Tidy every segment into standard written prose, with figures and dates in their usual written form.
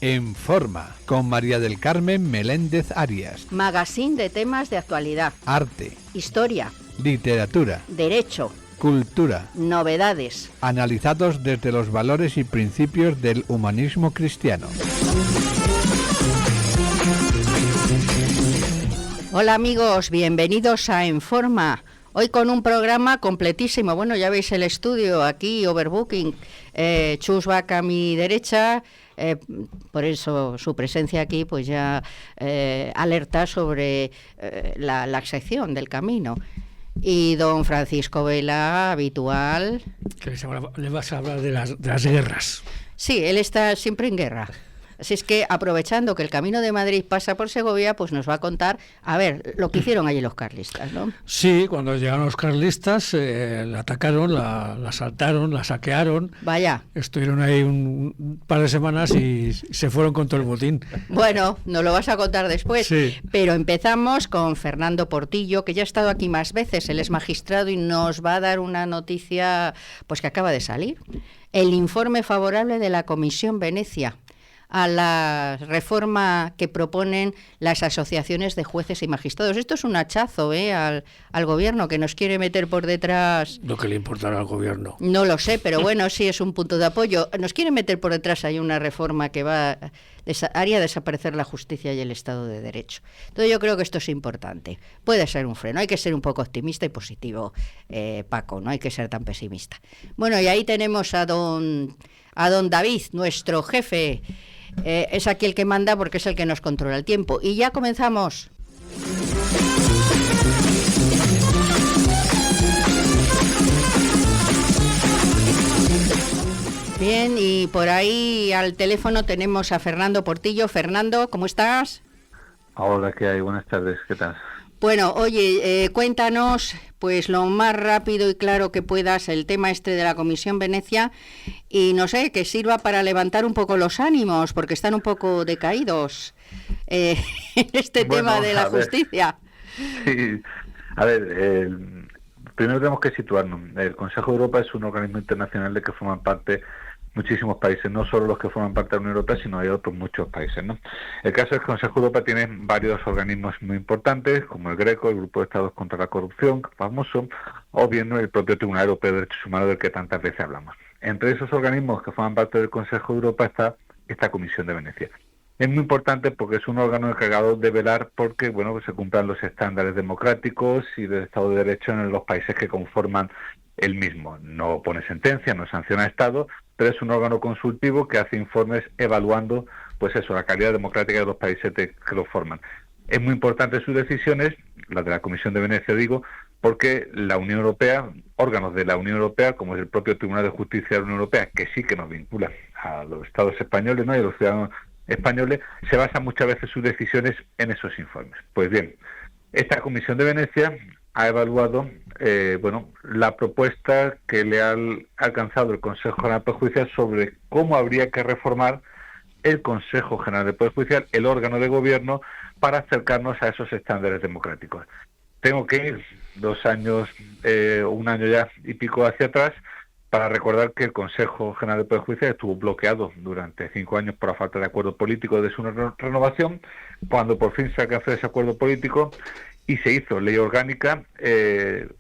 En Forma, con María del Carmen Meléndez Arias. Magazine de temas de actualidad. Arte. Historia. Literatura. Derecho. Cultura. Novedades. Analizados desde los valores y principios del humanismo cristiano. Hola amigos, bienvenidos a En Forma. Hoy con un programa completísimo. Bueno, ya veis el estudio aquí, overbooking. Chus Baca a mi derecha. Por eso su presencia aquí pues ya alerta sobre la sección del camino. Y don Francisco Vela, habitual. Que le vas a hablar de las guerras. Sí, él está siempre en guerra. Así es que, aprovechando que el Camino de Madrid pasa por Segovia, pues nos va a contar, a ver, lo que hicieron allí los carlistas, ¿no? Sí, cuando llegaron los carlistas, la atacaron, la asaltaron, la saquearon. Vaya. Estuvieron ahí un par de semanas y se fueron con todo el botín. Bueno, nos lo vas a contar después. Sí. Pero empezamos con Fernando Portillo, que ya ha estado aquí más veces. Él es magistrado y nos va a dar una noticia, pues que acaba de salir. El informe favorable de la Comisión Venecia a la reforma que proponen las asociaciones de jueces y magistrados. Esto es un hachazo al gobierno, que nos quiere meter por detrás. Lo que le importará al gobierno. No lo sé, pero bueno, sí es un punto de apoyo. Nos quiere meter por detrás, hay una reforma que haría desaparecer la justicia y el Estado de Derecho. Entonces yo creo que esto es importante. Puede ser un freno, hay que ser un poco optimista y positivo, Paco, no hay que ser tan pesimista. Bueno, y ahí tenemos a don David, nuestro jefe. Es aquí el que manda porque es el que nos controla el tiempo. Y ya comenzamos. Bien, y por ahí al teléfono tenemos a Fernando Portillo. Fernando, ¿cómo estás? Hola, ¿qué hay? Buenas tardes, ¿qué tal? Bueno, oye, cuéntanos pues lo más rápido y claro que puedas el tema de la Comisión Venecia y no sé, que sirva para levantar un poco los ánimos porque están un poco decaídos en este tema de la justicia. Sí, a ver, primero tenemos que situarnos. El Consejo de Europa es un organismo internacional de que forman parte muchísimos países, no solo los que forman parte de la Unión Europea, sino hay otros muchos países, ¿no? El caso es que el Consejo de Europa tiene varios organismos muy importantes, como el GRECO, el Grupo de Estados contra la Corrupción, famoso, o bien el propio Tribunal Europeo de Derechos Humanos del que tantas veces hablamos. Entre esos organismos que forman parte del Consejo de Europa está esta Comisión de Venecia. Es muy importante porque es un órgano encargado de velar porque, bueno, pues se cumplan los estándares democráticos y del Estado de Derecho en los países que conforman el mismo. No pone sentencia, no sanciona a Estado, pero es un órgano consultivo que hace informes evaluando, pues eso, la calidad democrática de los países que lo forman. Es muy importante sus decisiones, las de la Comisión de Venecia, digo, porque la Unión Europea, órganos de la Unión Europea, como es el propio Tribunal de Justicia de la Unión Europea, que sí que nos vincula a los Estados españoles, ¿no?, y a los ciudadanos españoles, se basan muchas veces sus decisiones en esos informes. Pues bien, esta Comisión de Venecia ha evaluado la propuesta que le ha alcanzado el Consejo General del Poder Judicial sobre cómo habría que reformar el Consejo General del Poder Judicial, el órgano de gobierno, para acercarnos a esos estándares democráticos. Tengo que ir 2 años, un año ya y pico hacia atrás, para recordar que el Consejo General del Poder Judicial estuvo bloqueado durante 5 años por la falta de acuerdo político de su renovación. Cuando por fin se alcanzó ese acuerdo político y se hizo ley orgánica, en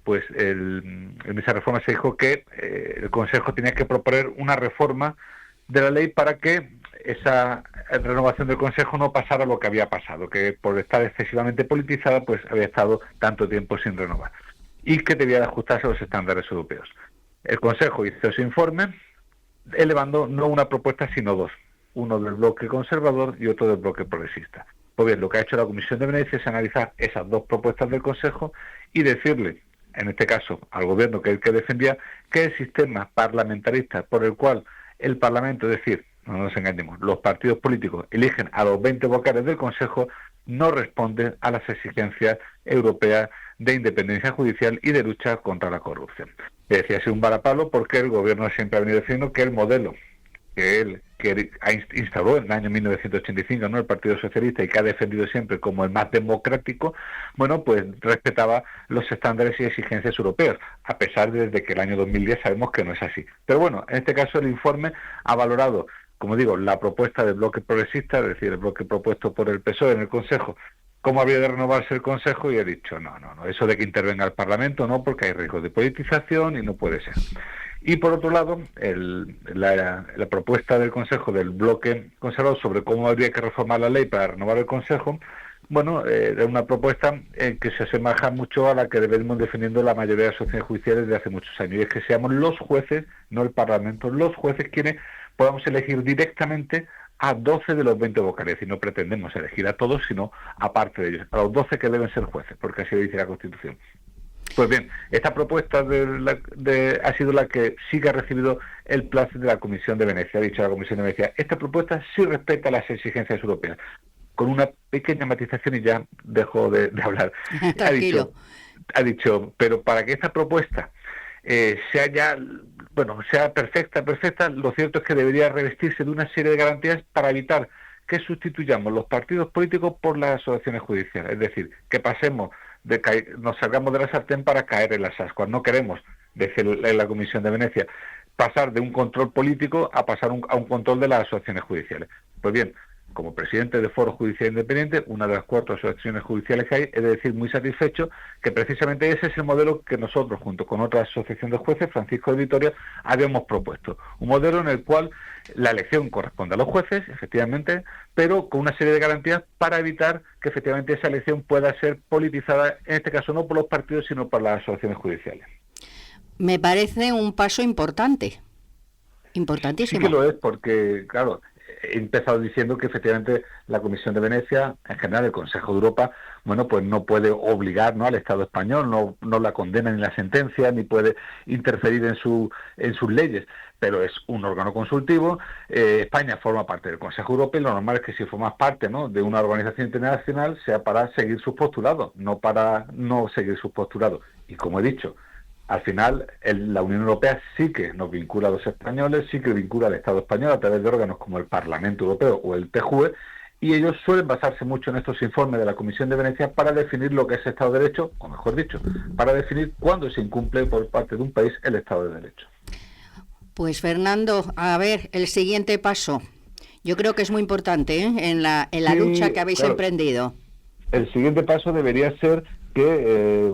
esa reforma se dijo que el Consejo tenía que proponer una reforma de la ley para que esa renovación del Consejo no pasara lo que había pasado, que por estar excesivamente politizada pues había estado tanto tiempo sin renovar y que debía de ajustarse a los estándares europeos. El Consejo hizo ese informe elevando no una propuesta sino 2, uno del bloque conservador y otro del bloque progresista. Pues bien, lo que ha hecho la Comisión de Venecia es analizar esas 2 propuestas del Consejo y decirle, en este caso al gobierno que es el que defendía, que el sistema parlamentarista por el cual el Parlamento, es decir, no nos engañemos, los partidos políticos eligen a los 20 vocales del Consejo, no responde a las exigencias europeas de independencia judicial y de lucha contra la corrupción. Es decir, ha sido un varapalo porque el gobierno siempre ha venido diciendo que el modelo que él instauró en el año 1985, ¿no?, el Partido Socialista, y que ha defendido siempre como el más democrático, bueno, pues respetaba los estándares y exigencias europeos, a pesar de que el año 2010 sabemos que no es así. Pero bueno, en este caso el informe ha valorado como digo, la propuesta del bloque progresista, es decir, el bloque propuesto por el PSOE en el Consejo, cómo había de renovarse el Consejo, y he dicho, no, eso de que intervenga el Parlamento no, porque hay riesgo de politización y no puede ser. Y por otro lado, la propuesta del Consejo del bloque conservador sobre cómo habría que reformar la ley para renovar el Consejo, bueno, es una propuesta que se asemeja mucho a la que venimos defendiendo la mayoría de asociaciones judiciales desde hace muchos años, y es que seamos los jueces, no el Parlamento, los jueces quienes podamos elegir directamente a 12 de los 20 vocales, y no pretendemos elegir a todos, sino aparte de ellos, a los 12 que deben ser jueces, porque así lo dice la Constitución. Pues bien, esta propuesta ha sido la que sí que ha recibido el plazo de la Comisión de Venecia. Ha dicho la Comisión de Venecia, esta propuesta sí respeta las exigencias europeas, con una pequeña matización, y ya dejo de hablar. Tranquilo. Ha dicho, pero para que esta propuesta sea perfecta, lo cierto es que debería revestirse de una serie de garantías para evitar que sustituyamos los partidos políticos por las asociaciones judiciales. Es decir, que nos salgamos de la sartén para caer en las ascuas. No queremos, decía en la Comisión de Venecia, pasar de un control político a pasar a un control de las asociaciones judiciales. Pues bien, como presidente de Foro Judicial Independiente, una de las 4 asociaciones judiciales que hay, he de decir muy satisfecho que precisamente ese es el modelo que nosotros, junto con otra asociación de jueces, Francisco de Vitoria, habíamos propuesto. Un modelo en el cual la elección corresponde a los jueces, efectivamente, pero con una serie de garantías para evitar que efectivamente esa elección pueda ser politizada, en este caso no por los partidos, sino por las asociaciones judiciales. Me parece un paso importante, importantísimo. Sí que lo es, porque, claro, he empezado diciendo que efectivamente la Comisión de Venecia, en general el Consejo de Europa, bueno, pues no puede obligar, ¿no?, al Estado español, no la condena ni la sentencia, ni puede interferir en sus leyes, pero es un órgano consultivo. España forma parte del Consejo Europeo, y lo normal es que si formas parte, ¿no?, de una organización internacional sea para seguir sus postulados, no para no seguir sus postulados. Y como he dicho, al final, la Unión Europea sí que nos vincula a los españoles, sí que vincula al Estado español a través de órganos como el Parlamento Europeo o el TJUE, y ellos suelen basarse mucho en estos informes de la Comisión de Venecia para definir lo que es Estado de Derecho, o mejor dicho, para definir cuándo se incumple por parte de un país el Estado de Derecho. Pues Fernando, a ver, el siguiente paso. Yo creo que es muy importante, ¿eh?, en la lucha que habéis emprendido. El siguiente paso debería ser que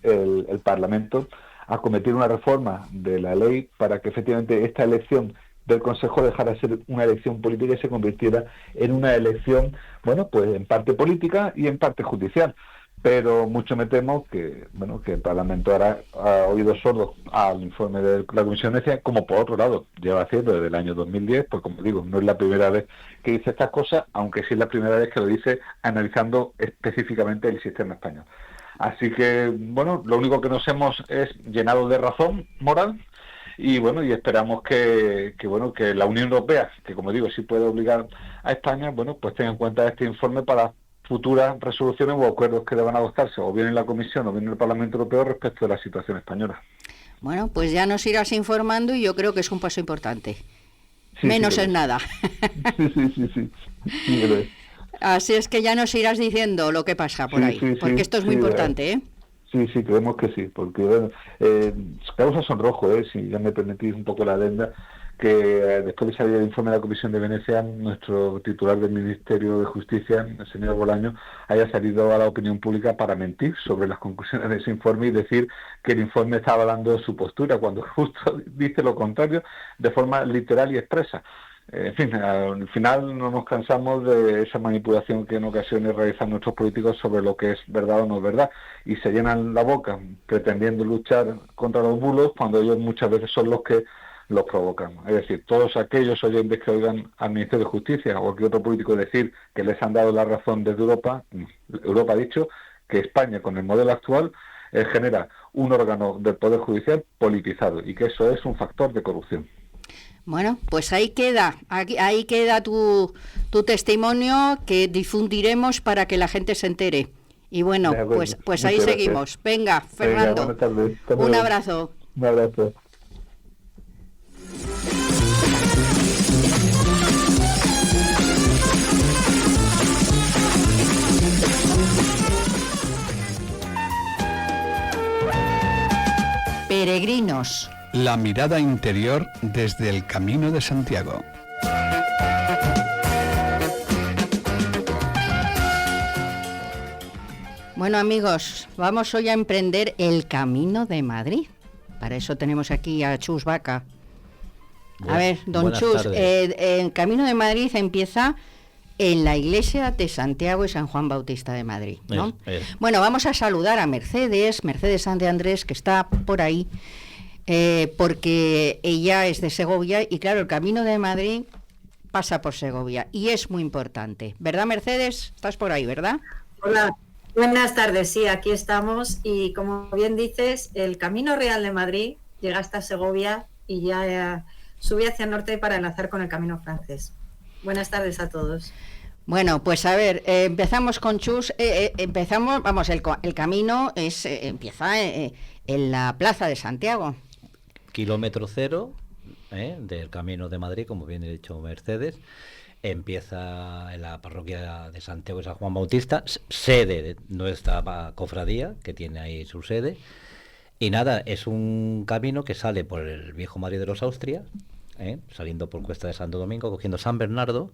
el Parlamento acometiera una reforma de la ley para que efectivamente esta elección del Consejo dejara de ser una elección política y se convirtiera en una elección, bueno, pues en parte política y en parte judicial. Pero mucho me temo que el Parlamento ha oído sordo al informe de la Comisión de Venecia, como por otro lado lleva haciendo desde el año 2010, pues como digo, no es la primera vez que dice estas cosas, aunque sí es la primera vez que lo dice analizando específicamente el sistema español. Así que, bueno, lo único que nos hemos es llenado de razón moral, y bueno, y esperamos que la Unión Europea, que como digo sí puede obligar a España, bueno, pues tenga en cuenta este informe para futuras resoluciones o acuerdos que deban adoptarse, o bien en la Comisión o bien en el Parlamento Europeo, respecto de la situación española. Bueno, pues ya nos irás informando, y yo creo que es un paso importante. Sí, menos en nada. Sí, lo es. Así es que ya nos irás diciendo lo que pasa por ahí, porque esto es muy importante, ¿eh? Sí, creemos que sí, porque bueno, causa sonrojo, si ya me permitís un poco la adenda, que después de salir el informe de la Comisión de Venecia, nuestro titular del Ministerio de Justicia, el señor Bolaño, haya salido a la opinión pública para mentir sobre las conclusiones de ese informe y decir que el informe estaba dando su postura, cuando justo dice lo contrario de forma literal y expresa. En fin, al final no nos cansamos de esa manipulación que en ocasiones realizan nuestros políticos sobre lo que es verdad o no es verdad, y se llenan la boca pretendiendo luchar contra los bulos cuando ellos muchas veces son los que los provocan. Es decir, todos aquellos oyentes que oigan al Ministerio de Justicia o cualquier otro político decir que les han dado la razón desde Europa ha dicho que España, con el modelo actual, genera un órgano del Poder Judicial politizado, y que eso es un factor de corrupción. Bueno, pues ahí queda tu testimonio, que difundiremos para que la gente se entere. Y bueno, pues ahí seguimos. Venga, Fernando, buenas tardes. Un abrazo. Un abrazo. Peregrinos. La mirada interior desde el Camino de Santiago. Bueno, amigos, vamos hoy a emprender el Camino de Madrid. Para eso tenemos aquí a Chus Vaca. A ver, don Chus, el Camino de Madrid empieza en la iglesia de Santiago y San Juan Bautista de Madrid, ¿no? Bueno, vamos a saludar a Mercedes Sánchez de Andrés, que está por ahí, porque ella es de Segovia y claro, el Camino de Madrid pasa por Segovia y es muy importante. ¿Verdad, Mercedes? Estás por ahí, ¿verdad? Hola, buenas tardes. Sí, aquí estamos y como bien dices, el Camino Real de Madrid llega hasta Segovia y ya sube hacia el norte para enlazar con el Camino Francés. Buenas tardes a todos. Bueno, pues a ver, empezamos con Chus. Empezamos, vamos, el camino empieza en la Plaza de Santiago. Kilómetro cero del Camino de Madrid, como bien ha dicho Mercedes. Empieza en la parroquia de Santiago y San Juan Bautista, sede de nuestra cofradía, que tiene ahí su sede. Y nada, es un camino que sale por el viejo Madrid de los Austrias, saliendo por Cuesta de Santo Domingo, cogiendo San Bernardo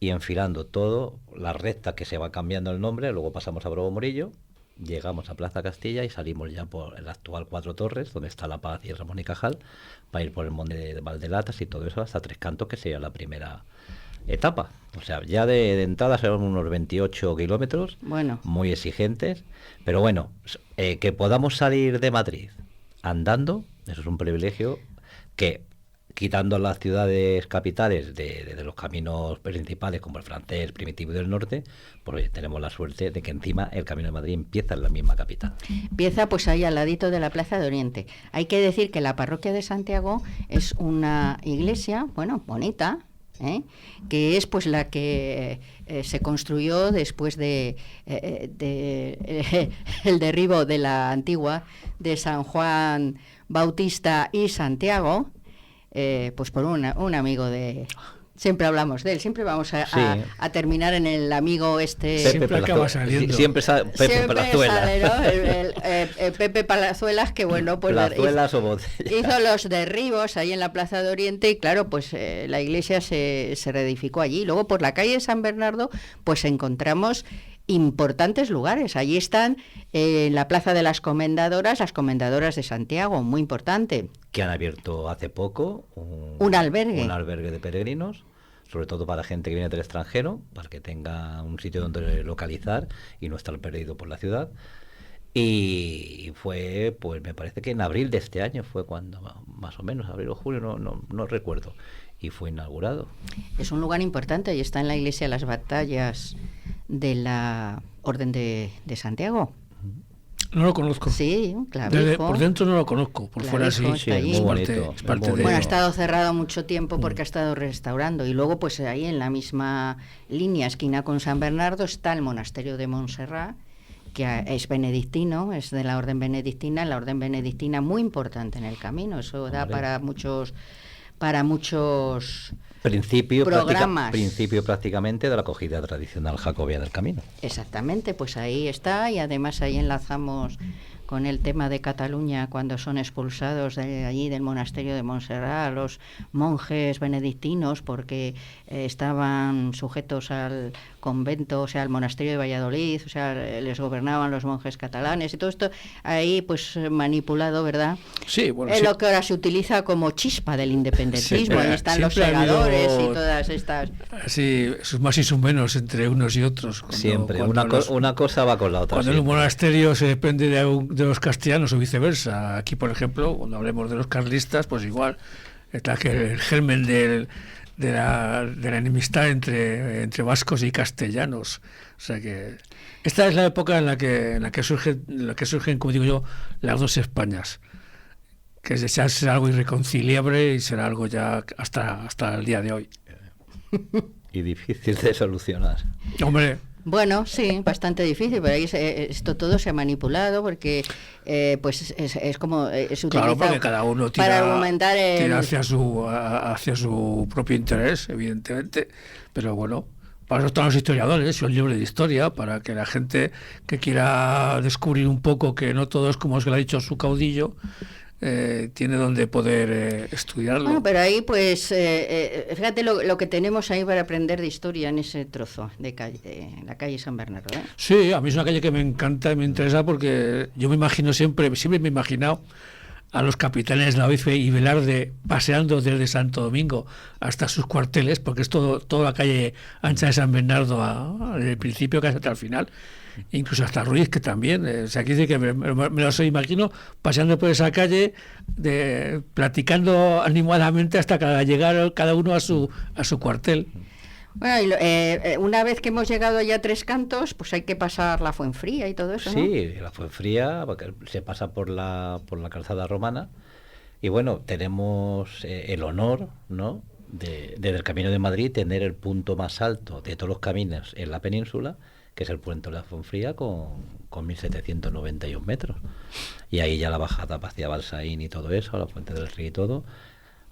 y enfilando todo la recta que se va cambiando el nombre. Luego pasamos a Brobo Morillo, llegamos a Plaza Castilla y salimos ya por el actual Cuatro Torres, donde está La Paz y Ramón y Cajal, para ir por el monte de Valdelatas y todo eso hasta Tres Cantos, que sería la primera etapa. O sea, ya de entrada serán unos 28 kilómetros, bueno, muy exigentes, pero bueno, que podamos salir de Madrid andando, eso es un privilegio que, quitando las ciudades capitales de los caminos principales como el francés, primitivo y del norte, pues tenemos la suerte de que encima el Camino de Madrid empieza en la misma capital. Empieza pues ahí al ladito de la Plaza de Oriente. Hay que decir que la parroquia de Santiago es una iglesia, bueno, bonita, que es pues la que se construyó después de el derribo de la antigua de San Juan Bautista y Santiago, pues por un amigo de... Siempre hablamos de él, siempre vamos a terminar en el amigo este... Siempre acaba saliendo. Siempre sale Pepe Palazuelas. Sale, ¿no? el Pepe Palazuelas, que bueno, pues hizo los derribos ahí en la Plaza de Oriente y claro, pues la iglesia se reedificó allí. Luego por la calle de San Bernardo, pues encontramos importantes lugares. Allí están en la Plaza de las Comendadoras de Santiago, muy importante. Que han abierto hace poco un albergue. Un albergue de peregrinos, sobre todo para gente que viene del extranjero, para que tenga un sitio donde localizar y no estar perdido por la ciudad. Y fue, pues me parece que en abril de este año fue cuando, más o menos, abril o julio, no recuerdo, y fue inaugurado. Es un lugar importante y está en la iglesia de las Batallas de la Orden de Santiago. No lo conozco. Sí, claro. Por dentro no lo conozco, por fuera sí. Sí, es muy bonito. Es parte de... Bueno, ha estado cerrado mucho tiempo porque ha estado restaurando. Y luego, pues ahí en la misma línea, esquina con San Bernardo, está el monasterio de Montserrat, que es benedictino, es de la orden benedictina. La orden benedictina muy importante en el camino. Eso da para muchos principio programas. Principio prácticamente de la acogida tradicional jacobea del camino. Exactamente, pues ahí está y además ahí enlazamos con el tema de Cataluña cuando son expulsados de allí del monasterio de Montserrat los monjes benedictinos porque estaban sujetos al convento, o sea, al monasterio de Valladolid, o sea, les gobernaban los monjes catalanes y todo esto ahí pues manipulado, ¿verdad? Sí, bueno, es lo que ahora se utiliza como chispa del independentismo, ahí están los segadores y todas estas. Sí, sus más y sus menos entre unos y otros. Siempre, una cosa va con la otra. Cuando en un monasterio se depende de los castellanos o viceversa. Aquí, por ejemplo, cuando hablemos de los carlistas, pues igual está que el germen de la enemistad entre vascos y castellanos. O sea que esta es la época en la que surgen, como digo yo, las dos Españas, que será algo irreconciliable y será algo ya hasta el día de hoy. Y difícil de solucionar. Hombre. Bueno, sí, bastante difícil, pero ahí esto todo se ha manipulado porque pues es como es utilizado, claro, porque cada uno tira, para argumentar tira hacia su propio interés, evidentemente, pero bueno, para eso están los historiadores, son libros de historia, para que la gente que quiera descubrir un poco que no todo es como os lo ha dicho su caudillo, tiene donde poder estudiarlo. Bueno, pero ahí pues, fíjate lo que tenemos ahí para aprender de historia en ese trozo de la calle San Bernardo. Sí, a mí es una calle que me encanta y me interesa porque yo me imagino siempre me he imaginado a los capitanes Laoife y Velarde paseando desde Santo Domingo hasta sus cuarteles, porque es toda la calle ancha de San Bernardo desde el principio casi hasta el final, incluso hasta Ruiz, que también, o sea, aquí dice que me los imagino paseando por esa calle, platicando animadamente hasta llegar cada uno a su cuartel. Bueno, una vez que hemos llegado ya a Tres Cantos, pues hay que pasar la Fuenfría y todo eso, ¿no? Sí, la Fuenfría, porque se pasa por la calzada romana, y bueno, tenemos el honor, ¿no?, desde el Camino de Madrid, tener el punto más alto de todos los caminos en la península, que es el puente de la Fuenfría, con 1.791 metros. Y ahí ya la bajada hacia Balsaín y todo eso, la Fuente del Río y todo,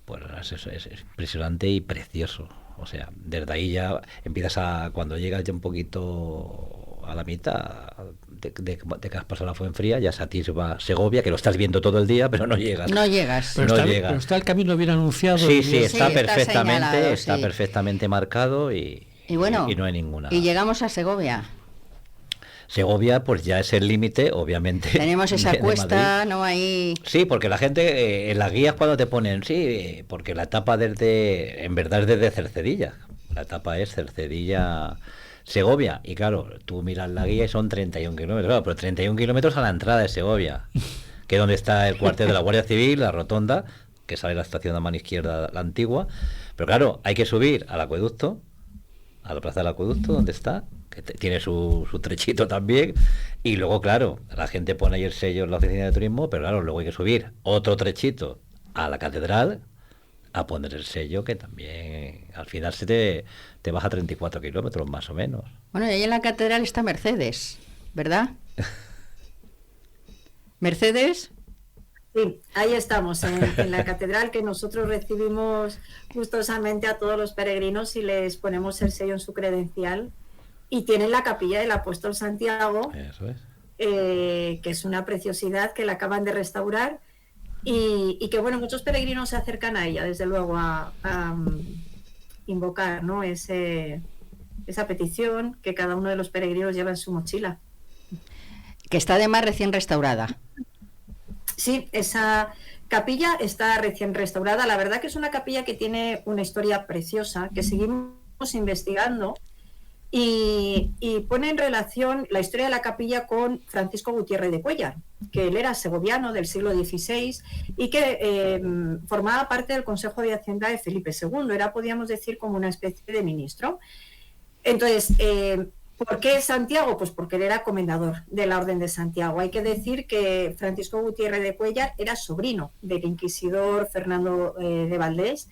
pues es impresionante y precioso. O sea, desde ahí ya empiezas cuando llegas ya un poquito a la mitad de que has pasado la Fuenfría, ya se atisba Segovia, que lo estás viendo todo el día, pero no llegas. No llegas. Pero está el camino bien anunciado. Sí, está perfectamente, está perfectamente marcado y bueno, y no hay ninguna. Y llegamos a Segovia. Segovia, pues ya es el límite, obviamente. Tenemos esa de cuesta, Madrid. ¿no? Ahí. Sí, porque la gente, en las guías cuando te ponen, porque la etapa en verdad es desde Cercedilla. La etapa es Cercedilla-Segovia. Y claro, tú miras la guía y son 31 kilómetros. Claro, pero 31 kilómetros a la entrada de Segovia, que es donde está el cuartel de la Guardia Civil, la rotonda, que sale la estación de mano izquierda, la antigua. Pero claro, hay que subir al acueducto, a la plaza del acueducto, donde está, que tiene su trechito también, y luego, claro, la gente pone ahí el sello en la oficina de turismo, pero claro, luego hay que subir otro trechito a la catedral a poner el sello, que también al final te baja 34 kilómetros más o menos. Bueno, y ahí en la catedral está Mercedes, ¿verdad? Mercedes. Sí, ahí estamos, en la catedral, que nosotros recibimos gustosamente a todos los peregrinos y les ponemos el sello en su credencial. Y tienen la capilla del Apóstol Santiago, Eso es. Que es una preciosidad, que la acaban de restaurar y que, bueno, muchos peregrinos se acercan a ella, desde luego, a invocar, ¿no?, esa petición que cada uno de los peregrinos lleva en su mochila. Que está además recién restaurada. Sí, esa capilla está recién restaurada. La verdad que es una capilla que tiene una historia preciosa, que seguimos investigando y pone en relación la historia de la capilla con Francisco Gutiérrez de Cuéllar, que él era segoviano del siglo XVI y que formaba parte del Consejo de Hacienda de Felipe II. Era, podríamos decir, como una especie de ministro. Entonces, ¿por qué Santiago? Pues porque él era comendador de la Orden de Santiago. Hay que decir que Francisco Gutiérrez de Cuéllar era sobrino del inquisidor Fernando de Valdés,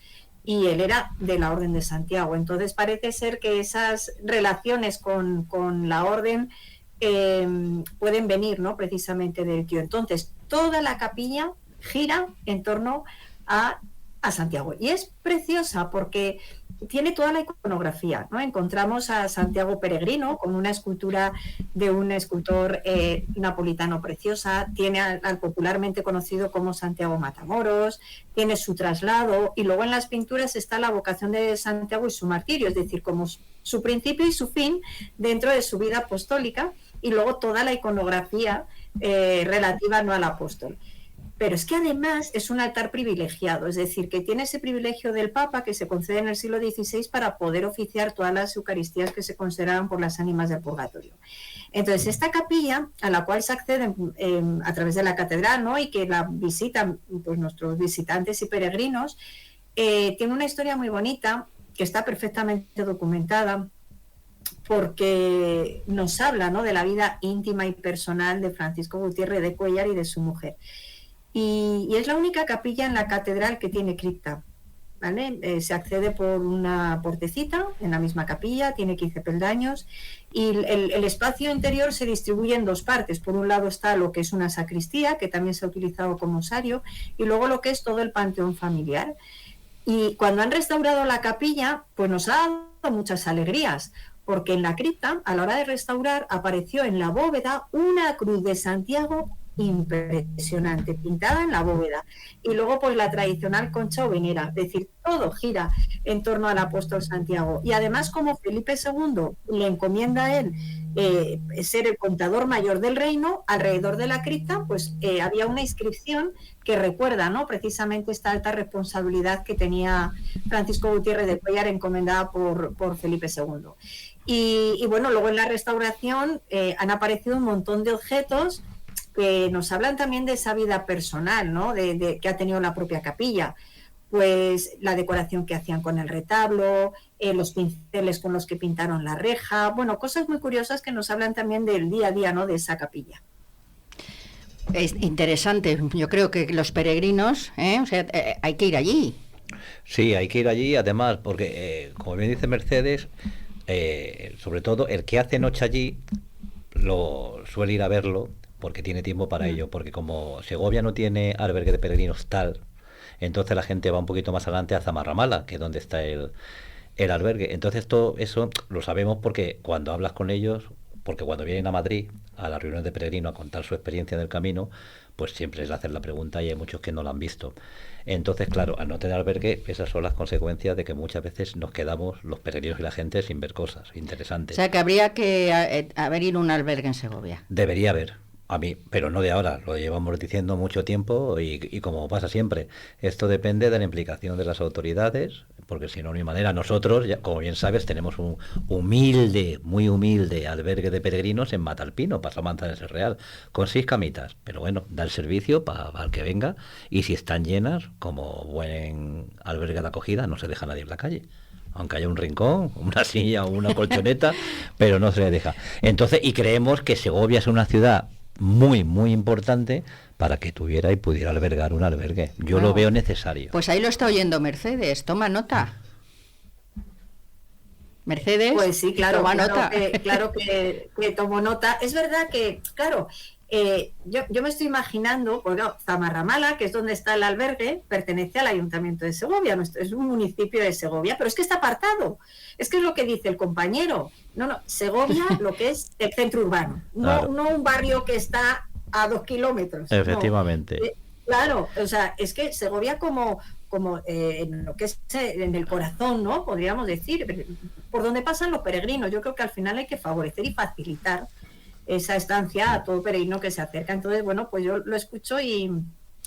y él era de la Orden de Santiago. Entonces parece ser que esas relaciones con la Orden pueden venir, ¿no?, precisamente del tío. Entonces toda la capilla gira en torno a Santiago, y es preciosa porque tiene toda la iconografía, ¿no? Encontramos a Santiago peregrino con una escultura de un escultor napolitano preciosa, tiene al popularmente conocido como Santiago Matamoros, tiene su traslado, y luego en las pinturas está la vocación de Santiago y su martirio, es decir, como su principio y su fin dentro de su vida apostólica, y luego toda la iconografía relativa, no al apóstol. Pero es que además es un altar privilegiado, es decir, que tiene ese privilegio del Papa que se concede en el siglo XVI para poder oficiar todas las Eucaristías que se consideraban por las ánimas del purgatorio. Entonces, esta capilla, a la cual se accede a través de la catedral, ¿no?, y que la visitan, pues, nuestros visitantes y peregrinos, tiene una historia muy bonita que está perfectamente documentada, porque nos habla, ¿no?, de la vida íntima y personal de Francisco Gutiérrez de Cuéllar y de su mujer. Y es la única capilla en la catedral que tiene cripta, ¿vale? Se accede por una portecita en la misma capilla, tiene 15 peldaños, y el espacio interior se distribuye en dos partes. Por un lado está lo que es una sacristía, que también se ha utilizado como osario, y luego lo que es todo el panteón familiar. Y cuando han restaurado la capilla, pues nos ha dado muchas alegrías, porque en la cripta, a la hora de restaurar, apareció en la bóveda una cruz de Santiago impresionante, pintada en la bóveda. Y luego pues la tradicional concha ovenera, es decir, todo gira en torno al apóstol Santiago. Y además, como Felipe II le encomienda a él ser el contador mayor del reino, alrededor de la cripta pues había una inscripción que recuerda, ¿no?, precisamente esta alta responsabilidad que tenía Francisco Gutiérrez de Cuéllar, encomendada por Felipe II. Y bueno, luego en la restauración han aparecido un montón de objetos que nos hablan también de esa vida personal, ¿no?, de que ha tenido la propia capilla. Pues la decoración que hacían con el retablo, los pinceles con los que pintaron la reja, bueno, cosas muy curiosas que nos hablan también del día a día, ¿no?, de esa capilla. Es interesante, yo creo que los peregrinos, o sea, hay que ir allí. Sí, hay que ir allí, además, porque, como bien dice Mercedes, sobre todo el que hace noche allí lo suele ir a verlo porque tiene tiempo para ello, porque como Segovia no tiene albergue de peregrinos tal, entonces la gente va un poquito más adelante a Zamarramala, que es donde está el albergue. Entonces todo eso lo sabemos porque cuando hablas con ellos, porque cuando vienen a Madrid a las reuniones de peregrinos a contar su experiencia en el camino, pues siempre es hacer la pregunta y hay muchos que no la han visto. Entonces, claro, al no tener albergue, esas son las consecuencias de que muchas veces nos quedamos los peregrinos y la gente sin ver cosas interesantes. O sea, que habría que haber un albergue en Segovia. Debería haber. A mí, pero no de ahora, lo llevamos diciendo mucho tiempo y como pasa siempre, esto depende de la implicación de las autoridades, porque si no, no hay manera. Nosotros, ya, como bien sabes, tenemos un humilde, muy humilde albergue de peregrinos en Matalpino, Paso Manzanares Real, con 6 camitas, pero bueno, da el servicio para el que venga, y si están llenas, como buen albergue de acogida, no se deja nadie en la calle. Aunque haya un rincón, una silla o una colchoneta, pero no se le deja. Entonces, y creemos que Segovia es una ciudad muy, muy importante para que tuviera y pudiera albergar un albergue. Yo lo veo necesario. Pues ahí lo está oyendo Mercedes, toma nota. Mercedes, pues sí, claro, toma claro nota. Claro que tomo nota. Es verdad que, claro, yo me estoy imaginando, pues claro, Zamarramala, que es donde está el albergue, pertenece al Ayuntamiento de Segovia, es un municipio de Segovia, pero es que está apartado. Es que es lo que dice el compañero. No, Segovia, lo que es el centro urbano, Claro. no un barrio que está a 2 kilómetros. Efectivamente. No. Claro, o sea, es que Segovia como en lo que es en el corazón, ¿no?, podríamos decir, por donde pasan los peregrinos. Yo creo que al final hay que favorecer y facilitar esa estancia a todo peregrino que se acerca. Entonces, bueno, pues yo lo escucho y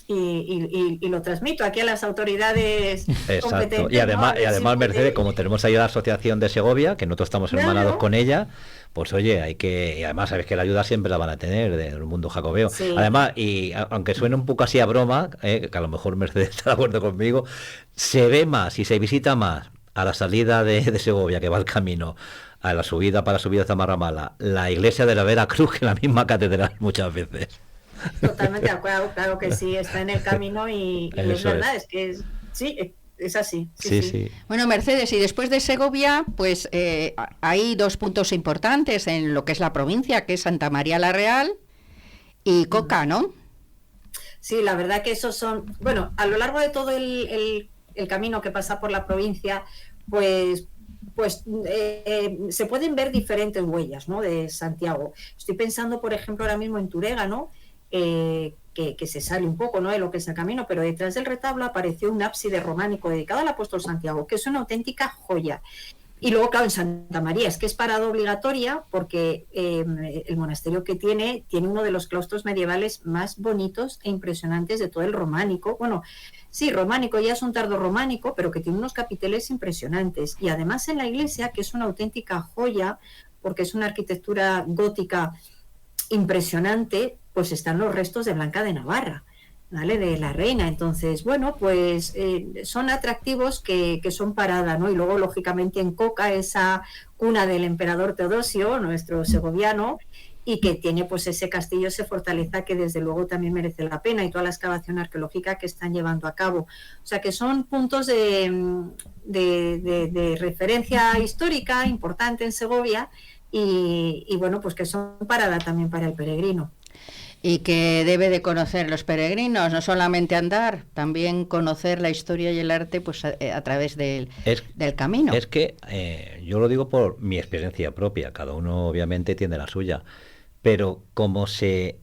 lo transmito aquí a las autoridades competentes. Y además, ¿no? y además Mercedes, como tenemos ahí la Asociación de Segovia, que nosotros estamos hermanados con ella, pues oye, hay que, y además sabes que la ayuda siempre la van a tener del mundo jacobeo. Sí. Además, y aunque suene un poco así a broma, que a lo mejor Mercedes está de acuerdo conmigo, se ve más y se visita más a la salida de Segovia, que va el camino, a la subida para subir a Zamarramala, la iglesia de la Veracruz, que la misma catedral muchas veces. Totalmente de acuerdo, claro que sí, está en el camino y es verdad, es que sí, es así. Sí. Bueno, Mercedes, y después de Segovia, pues hay 2 puntos importantes en lo que es la provincia, que es Santa María la Real y Coca, ¿no? Sí, la verdad que esos son, bueno, a lo largo de todo el camino que pasa por la provincia, pues se pueden ver diferentes huellas, ¿no?, de Santiago. Estoy pensando, por ejemplo, ahora mismo en Turega, ¿no?, que se sale un poco, ¿no?, de lo que es el camino, pero detrás del retablo apareció un ábside románico dedicado al apóstol Santiago, que es una auténtica joya. Y luego, claro, en Santa María, es que es parada obligatoria porque el monasterio que tiene uno de los claustros medievales más bonitos e impresionantes de todo el románico. Bueno, sí, románico, ya es un tardo románico, pero que tiene unos capiteles impresionantes. Y además en la iglesia, que es una auténtica joya, porque es una arquitectura gótica impresionante, pues están los restos de Blanca de Navarra, ¿vale?, de la reina. Entonces, bueno, pues son atractivos que son parada, ¿no? Y luego, lógicamente, en Coca, esa cuna del emperador Teodosio, nuestro segoviano, y que tiene pues ese castillo, esa fortaleza que desde luego también merece la pena, y toda la excavación arqueológica que están llevando a cabo. O sea que son puntos de referencia histórica importante en Segovia y bueno, pues que son parada también para el peregrino. Y que debe de conocer los peregrinos, no solamente andar, también conocer la historia y el arte pues a través del camino. Es que yo lo digo por mi experiencia propia, cada uno obviamente tiene la suya, pero como se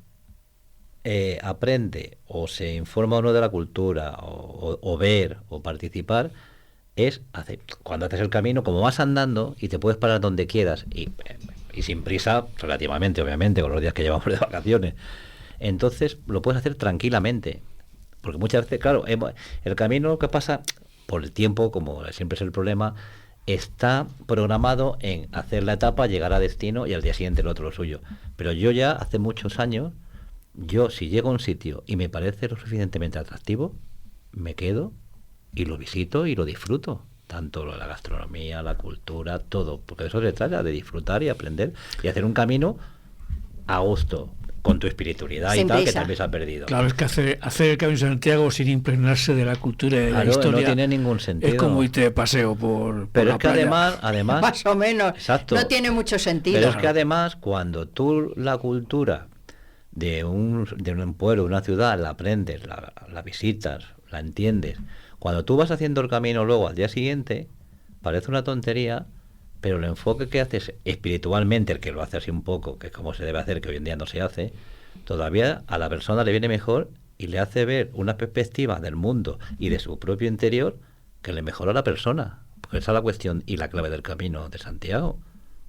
aprende o se informa uno de la cultura o ver o participar es cuando haces el camino, como vas andando y te puedes parar donde quieras y sin prisa relativamente, obviamente, con los días que llevamos de vacaciones, entonces lo puedes hacer tranquilamente, porque muchas veces, claro, el camino que pasa por el tiempo, como siempre es el problema, está programado en hacer la etapa, llegar a destino y al día siguiente el otro lo suyo. Pero yo ya hace muchos años, si llego a un sitio y me parece lo suficientemente atractivo, me quedo y lo visito y lo disfruto. Tanto la gastronomía, la cultura, todo. Porque de eso se trata, de disfrutar y aprender y hacer un camino a gusto, con tu espiritualidad Sin y tal, prisa. que también se ha perdido. Claro, es que hacer el Camino de Santiago sin impregnarse de la cultura y de Claro, la historia no tiene ningún sentido. es como irte de paseo por Pero la es que playa. además Más o menos. Exacto. No tiene mucho sentido. Pero es que además, cuando tú la cultura de un pueblo, de una ciudad, la aprendes, la visitas, la entiendes, cuando tú vas haciendo el camino luego al día siguiente, parece una tontería, pero el enfoque que haces espiritualmente, el que lo hace así un poco, que es como se debe hacer, que hoy en día no se hace, todavía a la persona le viene mejor y le hace ver una perspectiva del mundo y de su propio interior que le mejora a la persona. Porque esa es la cuestión y la clave del Camino de Santiago.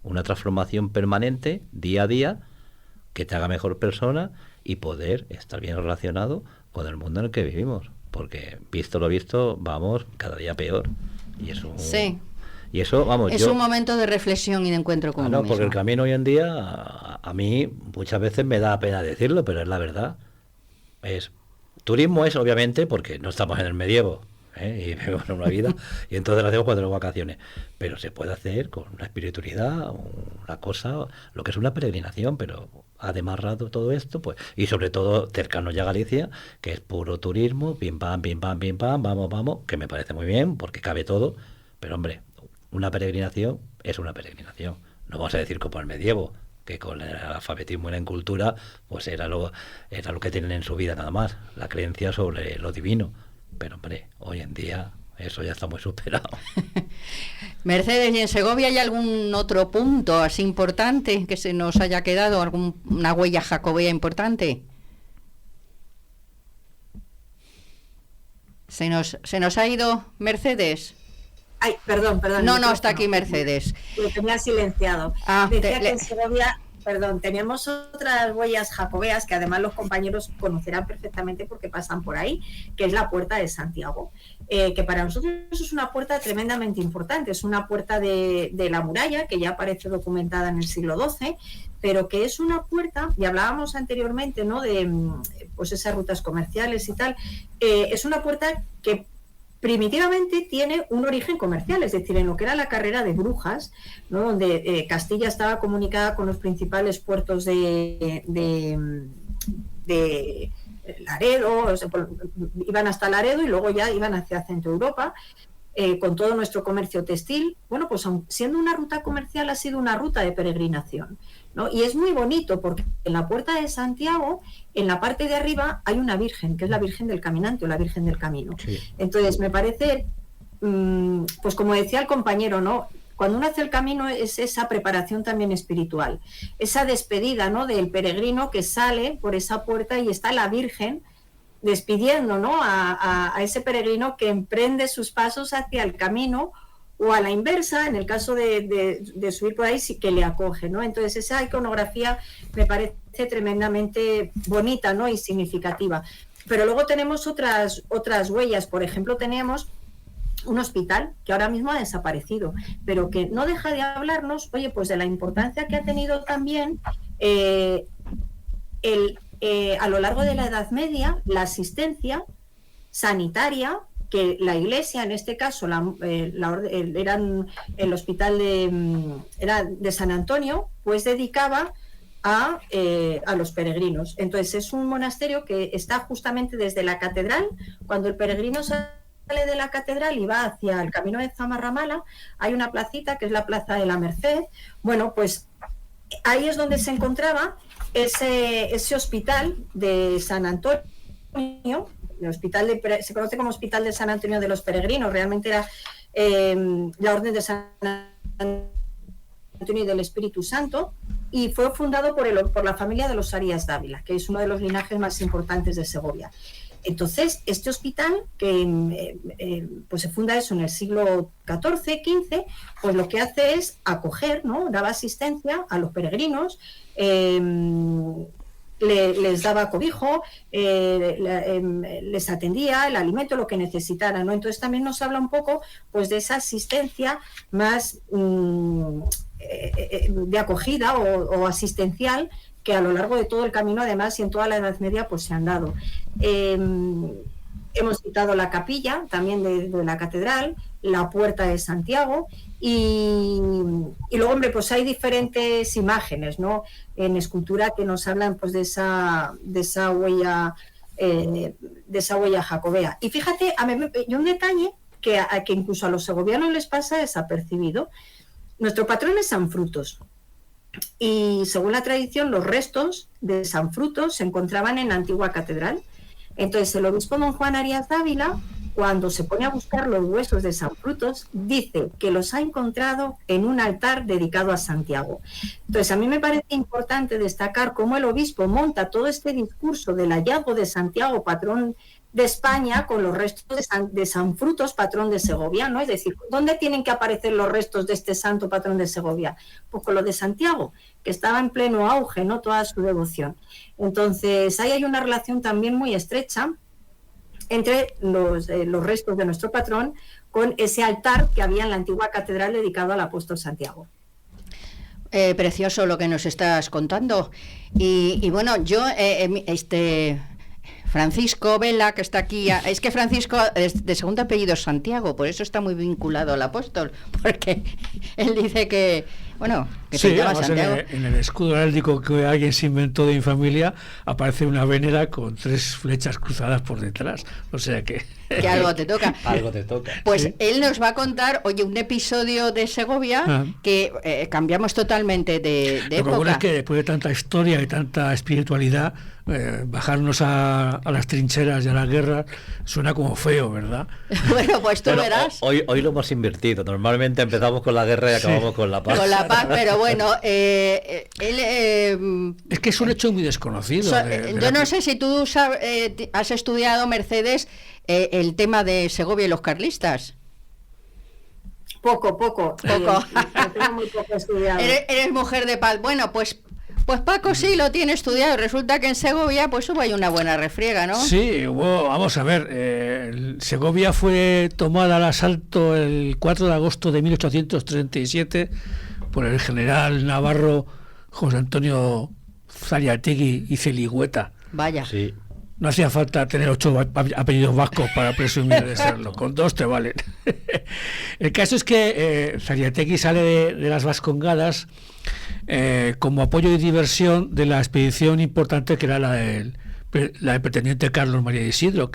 Una transformación permanente, día a día, que te haga mejor persona y poder estar bien relacionado con el mundo en el que vivimos. Porque, visto lo visto, vamos cada día peor. Y eso, Sí. y eso vamos, Es un momento de reflexión y de encuentro con uno porque mismo. el camino hoy en día, a mí muchas veces me da pena decirlo, pero es la verdad. Turismo es, obviamente, porque no estamos en el medievo, y vivimos en una vida, y entonces lo hacemos cuando tenemos vacaciones. Pero se puede hacer con una espiritualidad, una cosa, lo que es una peregrinación, pero además todo esto, pues, y sobre todo cercano ya a Galicia, que es puro turismo, pim pam, vamos, que me parece muy bien, porque cabe todo, pero hombre, una peregrinación es una peregrinación. No vamos a decir como el medievo, que con el alfabetismo y la incultura, pues era lo que tienen en su vida nada más, la creencia sobre lo divino. Pero hombre, hoy en día eso ya está muy superado. Mercedes, ¿y en Segovia hay algún otro punto así importante que se nos haya quedado? ¿Alguna huella jacobea importante? ¿Se nos ha ido Mercedes? Ay, perdón. No, está aquí Mercedes. Lo tenía silenciado. Ah, Decía que en Segovia, tenemos otras huellas jacobeas que además los compañeros conocerán perfectamente porque pasan por ahí, que es la Puerta de Santiago, que para nosotros es una puerta tremendamente importante, es una puerta de la muralla que ya aparece documentada en el siglo XII, pero que es una puerta, y hablábamos anteriormente, ¿no?, de pues esas rutas comerciales y tal, es una puerta que primitivamente tiene un origen comercial, es decir, en lo que era la carrera de Brujas, ¿no?, donde Castilla estaba comunicada con los principales puertos de Laredo, o sea, iban hasta Laredo y luego ya iban hacia Centro Europa, con todo nuestro comercio textil. Bueno, pues siendo una ruta comercial, ha sido una ruta de peregrinación, ¿no? Y es muy bonito porque en la Puerta de Santiago, en la parte de arriba, hay una virgen, que es la Virgen del Caminante o la Virgen del Camino. Sí. Entonces, me parece, pues como decía el compañero, ¿no?, cuando uno hace el camino es esa preparación también espiritual, esa despedida, ¿no?, del peregrino que sale por esa puerta y está la Virgen despidiendo, ¿no?, a ese peregrino que emprende sus pasos hacia el camino, o a la inversa, en el caso de subir por ahí, sí que le acoge, ¿no? Entonces esa iconografía me parece tremendamente bonita, ¿no?, y significativa. Pero luego tenemos otras huellas. Por ejemplo, tenemos un hospital que ahora mismo ha desaparecido, pero que no deja de hablarnos, oye, pues de la importancia que ha tenido también a lo largo de la Edad Media, la asistencia sanitaria que la Iglesia, en este caso, eran el hospital de San Antonio, pues dedicaba a los peregrinos. Entonces es un monasterio que está justamente desde la catedral. Cuando el peregrino sale de la catedral y va hacia el camino de Zamarramala, hay una placita que es la Plaza de la Merced. Bueno, pues ahí es donde se encontraba ese hospital de San Antonio. El hospital se conoce como Hospital de San Antonio de los Peregrinos, realmente era la Orden de San Antonio y del Espíritu Santo, y fue fundado por la familia de los Arias Dávila, que es uno de los linajes más importantes de Segovia. Entonces, este hospital, que pues se funda eso en el siglo XIV, XV, pues lo que hace es acoger, ¿no? Daba asistencia a los peregrinos, les daba cobijo, les atendía el alimento, lo que necesitaran, ¿no? Entonces también nos habla un poco pues de esa asistencia más de acogida o asistencial que a lo largo de todo el camino, además, y en toda la Edad Media, pues se han dado. Hemos citado la capilla también de la catedral, la puerta de Santiago, y luego, hombre, pues hay diferentes imágenes, ¿no? En escultura que nos hablan pues de esa huella jacobea. Y fíjate, y un detalle que incluso a los segovianos les pasa desapercibido. Nuestro patrón es San Frutos. Y según la tradición, los restos de San Frutos se encontraban en la antigua catedral. Entonces, el obispo don Juan Arias Dávila, cuando se pone a buscar los huesos de San Frutos, dice que los ha encontrado en un altar dedicado a Santiago. Entonces, a mí me parece importante destacar cómo el obispo monta todo este discurso del hallazgo de Santiago, patrón de España, con los restos de San Frutos, patrón de Segovia, ¿no? Es decir, ¿dónde tienen que aparecer los restos de este santo patrón de Segovia? Pues con los de Santiago, que estaba en pleno auge, ¿no? Toda su devoción. Entonces, ahí hay una relación también muy estrecha entre los restos de nuestro patrón con ese altar que había en la antigua catedral dedicado al apóstol Santiago. Precioso lo que nos estás contando. Y bueno, yo, Francisco Vela, que está aquí, es que Francisco es de segundo apellido Santiago, por eso está muy vinculado al apóstol, porque él dice que, bueno, que sí, se llama Santiago. En el escudo heráldico que alguien se inventó de mi familia aparece una vénera con 3 flechas cruzadas por detrás, o sea que algo te toca. Algo te toca. Pues sí. Él nos va a contar, oye, un episodio de Segovia que cambiamos totalmente de Lo época. que ocurre es que después de tanta historia y tanta espiritualidad, bajarnos a las trincheras y a las guerras suena como feo, ¿verdad? Bueno, pues tú verás. Hoy lo hemos invertido. Normalmente empezamos con la guerra y acabamos con la paz. Con la paz, pero bueno, él... Es que es un hecho muy desconocido. Yo no sé si tú has estudiado, Mercedes, el tema de Segovia y los carlistas. Poco. Tengo muy poco estudiado. Eres mujer de paz. Bueno, pues Paco sí lo tiene estudiado. Resulta que en Segovia pues hubo ahí una buena refriega, ¿no? Sí, vamos a ver. Segovia fue tomada al asalto el 4 de agosto de 1837 por el general navarro José Antonio Zariategui y Celigüeta. Vaya. Sí. No hacía falta tener 8 apellidos vascos para presumir de serlo, con 2 te valen. El caso es que Zariategui sale de las Vascongadas como apoyo y diversión de la expedición importante que era la del pretendiente Carlos María de Isidro,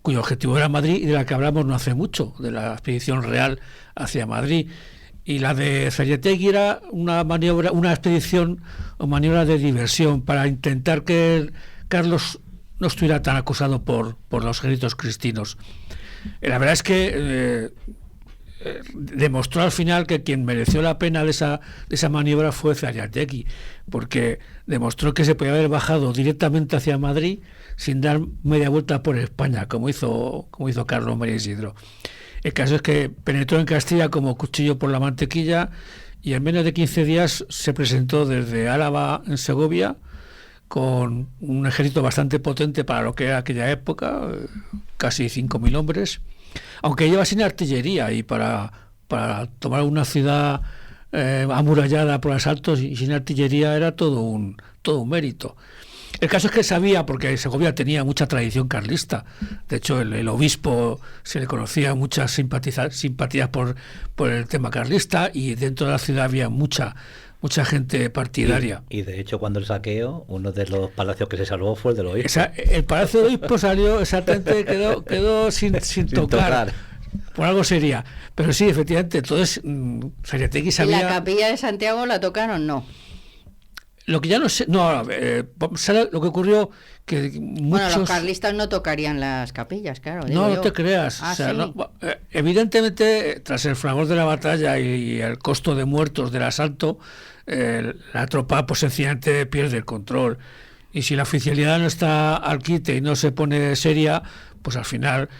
cuyo objetivo era Madrid y de la que hablamos no hace mucho, de la expedición real hacia Madrid. Y la de Zariategui era una expedición o maniobra de diversión para intentar que Carlos no estuviera tan acusado por los ejércitos cristinos. La verdad es que demostró al final que quien mereció la pena de esa maniobra fue Zariategui, porque demostró que se podía haber bajado directamente hacia Madrid sin dar media vuelta por España, como hizo Carlos María Isidro. El caso es que penetró en Castilla como cuchillo por la mantequilla y en menos de 15 días se presentó desde Álava en Segovia con un ejército bastante potente para lo que era aquella época, casi 5.000 hombres, aunque iba sin artillería y para tomar una ciudad amurallada por asaltos y sin artillería era todo un mérito. El caso es que sabía, porque Segovia tenía mucha tradición carlista, de hecho el obispo se le conocía muchas simpatías por el tema carlista y dentro de la ciudad había mucha gente partidaria. Y de hecho, cuando el saqueo, uno de los palacios que se salvó fue el del obispo. El palacio del obispo salió exactamente, quedó sin tocar. Por algo sería. Pero sí, efectivamente, entonces Zariategui sabía... ¿Y la capilla de Santiago la tocaron? No. Lo que ya no sé, no, ¿sabes lo que ocurrió? Que muchos... Bueno, los carlistas no tocarían las capillas, claro. Digo No yo. te creas. Ah, O sea, sí. evidentemente, tras el fragor de la batalla y el costo de muertos del asalto, la tropa pues sencillamente pierde el control. Y si la oficialidad no está al quite y no se pone seria, pues al final,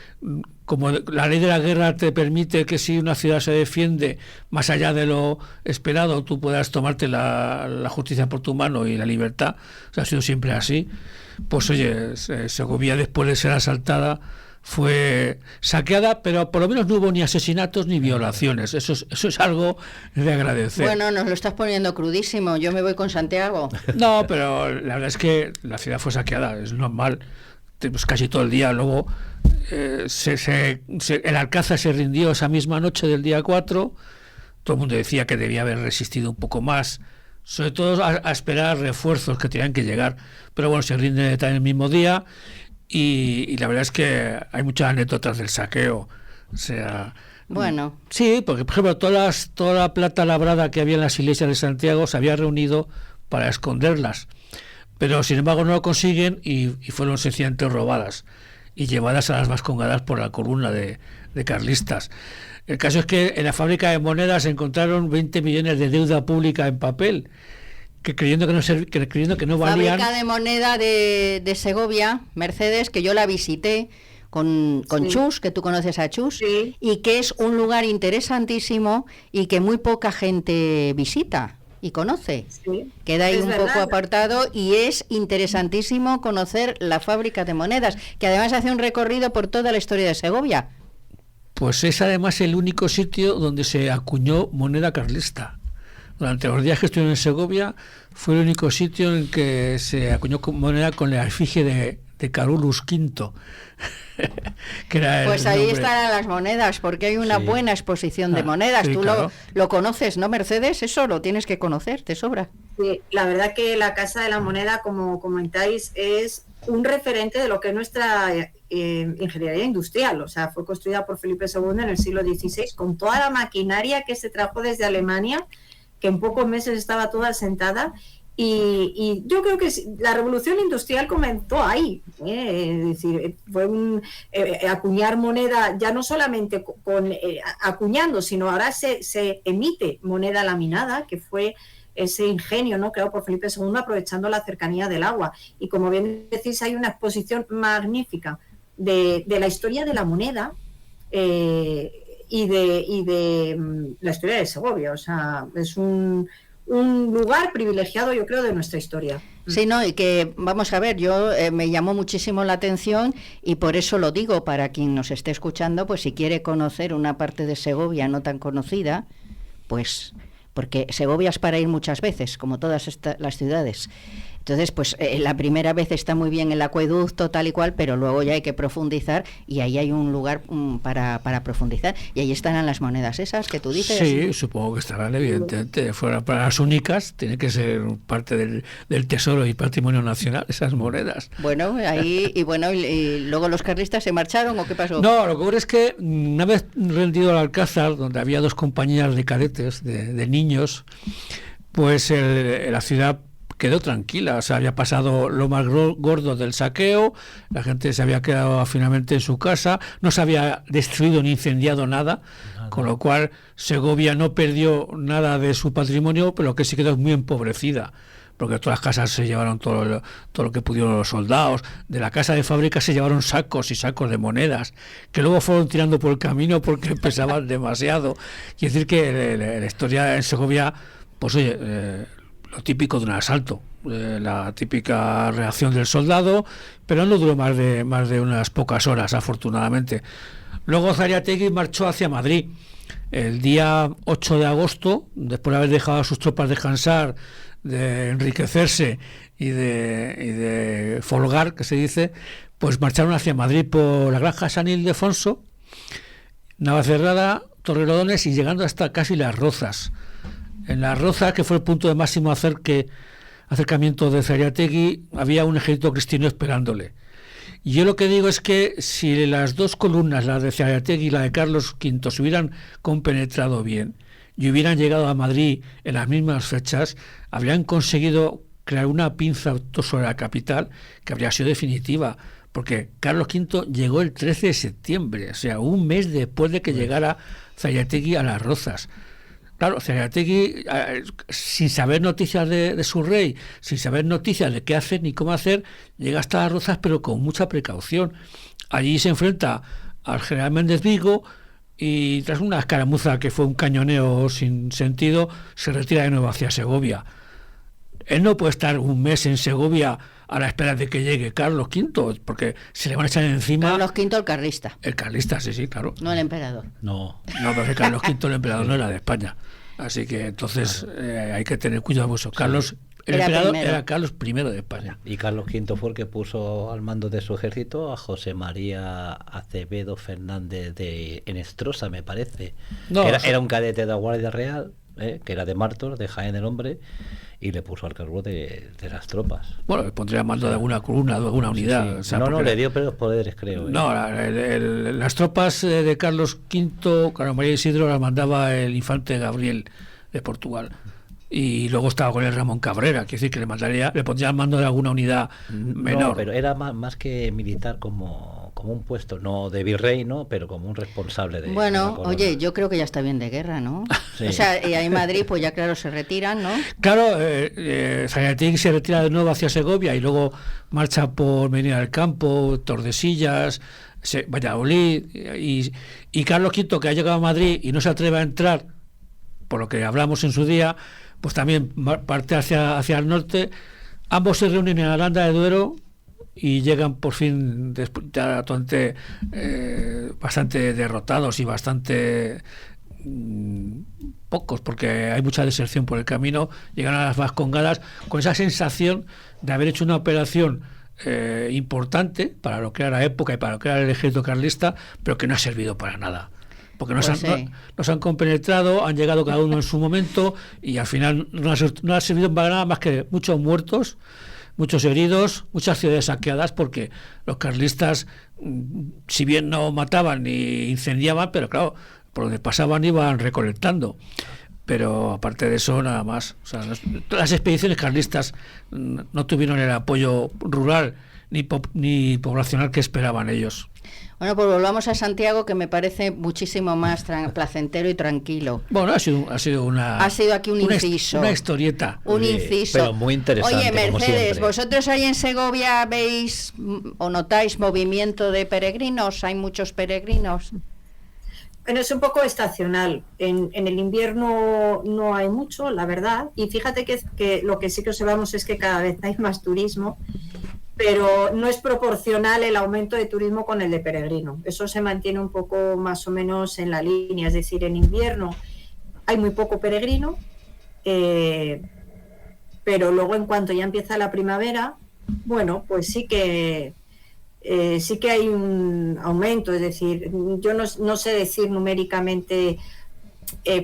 como la ley de la guerra te permite que si una ciudad se defiende más allá de lo esperado, tú puedas tomarte la justicia por tu mano y la libertad, o sea, ha sido siempre así, pues oye, Segovia después de ser asaltada fue saqueada, pero por lo menos no hubo ni asesinatos ni violaciones. Eso es algo de agradecer. Bueno, nos lo estás poniendo crudísimo. Yo me voy con Santiago. No, pero la verdad es que la ciudad fue saqueada, es normal. Pues casi todo el día. Luego el Alcázar se rindió esa misma noche del día 4. Todo el mundo decía que debía haber resistido un poco más, sobre todo a esperar refuerzos que tenían que llegar. Pero bueno, se rinde también el mismo día. Y la verdad es que hay muchas anécdotas del saqueo. O sea, Bueno, sí, porque por ejemplo toda la plata labrada que había en las iglesias de Santiago se había reunido para esconderlas, pero sin embargo no lo consiguen y fueron sencillamente robadas y llevadas a las Vascongadas por la columna de carlistas. El caso es que en la fábrica de monedas se encontraron 20 millones de deuda pública en papel, que creyendo que no valían. fábrica de moneda de Segovia, Mercedes, que yo la visité con Sí. Chus, que tú conoces a Chus, Sí. y que es un lugar interesantísimo y que muy poca gente visita y conoce. Sí, Queda ahí es un verdad. poco apartado y es interesantísimo conocer la fábrica de monedas, que además hace un recorrido por toda la historia de Segovia. Pues es además el único sitio donde se acuñó moneda carlista. Durante los días que estuvieron en Segovia fue el único sitio en el que se acuñó moneda con la efigie de Carolus V. Que era Pues el ahí nombre. estarán las monedas, porque hay una Sí. buena exposición de Ah, monedas. sí, Tú claro. lo conoces, ¿no, Mercedes? Eso lo tienes que conocer, te sobra. Sí, la verdad que la Casa de la Moneda, como comentáis, es un referente de lo que es nuestra ingeniería industrial. O sea, fue construida por Felipe II en el siglo XVI con toda la maquinaria que se trajo desde Alemania, que en pocos meses estaba toda asentada. Y yo creo que la revolución industrial comenzó ahí, es decir, fue acuñar moneda, ya no solamente acuñando, sino ahora se emite moneda laminada, que fue ese ingenio, ¿no?, creado por Felipe II aprovechando la cercanía del agua. Y como bien decís, hay una exposición magnífica de la historia de la moneda y de la historia de Segovia. O sea, es un lugar privilegiado, yo creo, de nuestra historia. Sí, no, y que, vamos a ver, yo me llamó muchísimo la atención y por eso lo digo, para quien nos esté escuchando, pues si quiere conocer una parte de Segovia no tan conocida, pues porque Segovia es para ir muchas veces, como todas las ciudades. Entonces, pues la primera vez está muy bien el acueducto, tal y cual, pero luego ya hay que profundizar y ahí hay un lugar para profundizar. Y ahí estarán las monedas esas que tú dices. Sí, supongo que estarán, evidentemente. Fuera para las únicas, tiene que ser parte del tesoro y patrimonio nacional, esas monedas. Bueno, ahí, y luego los carlistas se marcharon, ¿o qué pasó? No, lo que ocurre es que una vez rendido el Alcázar, donde había 2 compañías de cadetes, de niños, pues la ciudad quedó tranquila. O sea, había pasado lo más gordo del saqueo, la gente se había quedado finalmente en su casa, no se había destruido ni incendiado nada, con lo cual Segovia no perdió nada de su patrimonio, pero que sí quedó muy empobrecida, porque todas las casas se llevaron todo lo que pudieron los soldados. De la casa de fábrica se llevaron sacos y sacos de monedas, que luego fueron tirando por el camino porque pesaban demasiado. Quiere decir que la historia en Segovia, pues oye, lo típico de un asalto, la típica reacción del soldado, pero no duró más de unas pocas horas, afortunadamente. Luego Zariategui marchó hacia Madrid. El día 8 de agosto, después de haber dejado a sus tropas descansar, de enriquecerse y de folgar, que se dice, pues marcharon hacia Madrid por la Granja San Ildefonso, Navacerrada, Torrelodones y llegando hasta casi Las Rozas. En Las Rozas, que fue el punto de máximo acercamiento de Zariategui, había un ejército cristiano esperándole. Y yo lo que digo es que si las 2 columnas, la de Zariategui y la de Carlos V, se hubieran compenetrado bien y hubieran llegado a Madrid en las mismas fechas, habrían conseguido crear una pinza sobre la capital que habría sido definitiva, porque Carlos V llegó el 13 de septiembre, o sea, un mes después de que llegara Zayategui a Las Rozas. Claro, Zayategui, sin saber noticias de su rey, sin saber noticias de qué hacer ni cómo hacer, llega hasta Las Rozas, pero con mucha precaución. Allí se enfrenta al general Méndez Vigo y tras una escaramuza que fue un cañoneo sin sentido, se retira de nuevo hacia Segovia. Él no puede estar un mes en Segovia a la espera de que llegue Carlos V, porque se le van a echar encima... Carlos V el carlista. El carlista, sí, claro. No el emperador. No. No, porque Carlos V el emperador no era de España. Así que entonces hay que tener cuidado con eso. Carlos, el emperador era Carlos I de España. Y Carlos V fue el que puso al mando de su ejército a José María Acevedo Fernández de Enestrosa, me parece. No, era un cadete de la Guardia Real, que era de Martos, de Jaén el hombre, y le puso al cargo de las tropas. Bueno, le pondría al mando de alguna columna, de alguna unidad. Sí. O sea, No, le dio los poderes, creo. No, las tropas de Carlos V, Carlos María Isidro, las mandaba el infante Gabriel de Portugal. Y luego estaba con el Ramón Cabrera, quiere decir que le pondría al mando de alguna unidad menor. No, pero era más que militar como un puesto, no de virrey, ¿no? Pero como un responsable de... Bueno, oye, yo creo que ya está bien de guerra, ¿no? Sí. O sea, y ahí en Madrid, pues ya claro, se retiran, ¿no? Claro, Zayategui se retira de nuevo hacia Segovia y luego marcha por Medina del Campo, Tordesillas, Valladolid, y Carlos V, que ha llegado a Madrid y no se atreve a entrar, por lo que hablamos en su día, pues también parte hacia el norte. Ambos se reúnen en Aranda de Duero y llegan por fin bastante derrotados y bastante pocos, porque hay mucha deserción por el camino. Llegan a las Vascongadas con esa sensación de haber hecho una operación importante para lo que era la época y para lo que era el ejército carlista, pero que no ha servido para nada, porque nos han compenetrado, han llegado cada uno en su momento y al final no ha servido para nada más que muchos muertos, muchos heridos, muchas ciudades saqueadas, porque los carlistas, si bien no mataban ni incendiaban, pero claro, por donde pasaban iban recolectando. Pero aparte de eso, nada más. O sea, las expediciones carlistas no tuvieron el apoyo rural ni poblacional que esperaban ellos. Bueno, pues volvamos a Santiago, que me parece muchísimo más placentero y tranquilo. Bueno, ha sido aquí un inciso. Una historieta. Un inciso. Pero muy interesante. Oye, como Mercedes, siempre. ¿vosotros ahí en Segovia veis o notáis movimiento de peregrinos? ¿Hay muchos peregrinos? Bueno, es un poco estacional. En el invierno no hay mucho, la verdad. Y fíjate que lo que sí que observamos es que cada vez hay más turismo, pero no es proporcional el aumento de turismo con el de peregrino. Eso se mantiene un poco más o menos en la línea. Es decir, en invierno hay muy poco peregrino, pero luego en cuanto ya empieza la primavera, bueno, pues sí que hay un aumento. Es decir, yo no sé decir numéricamente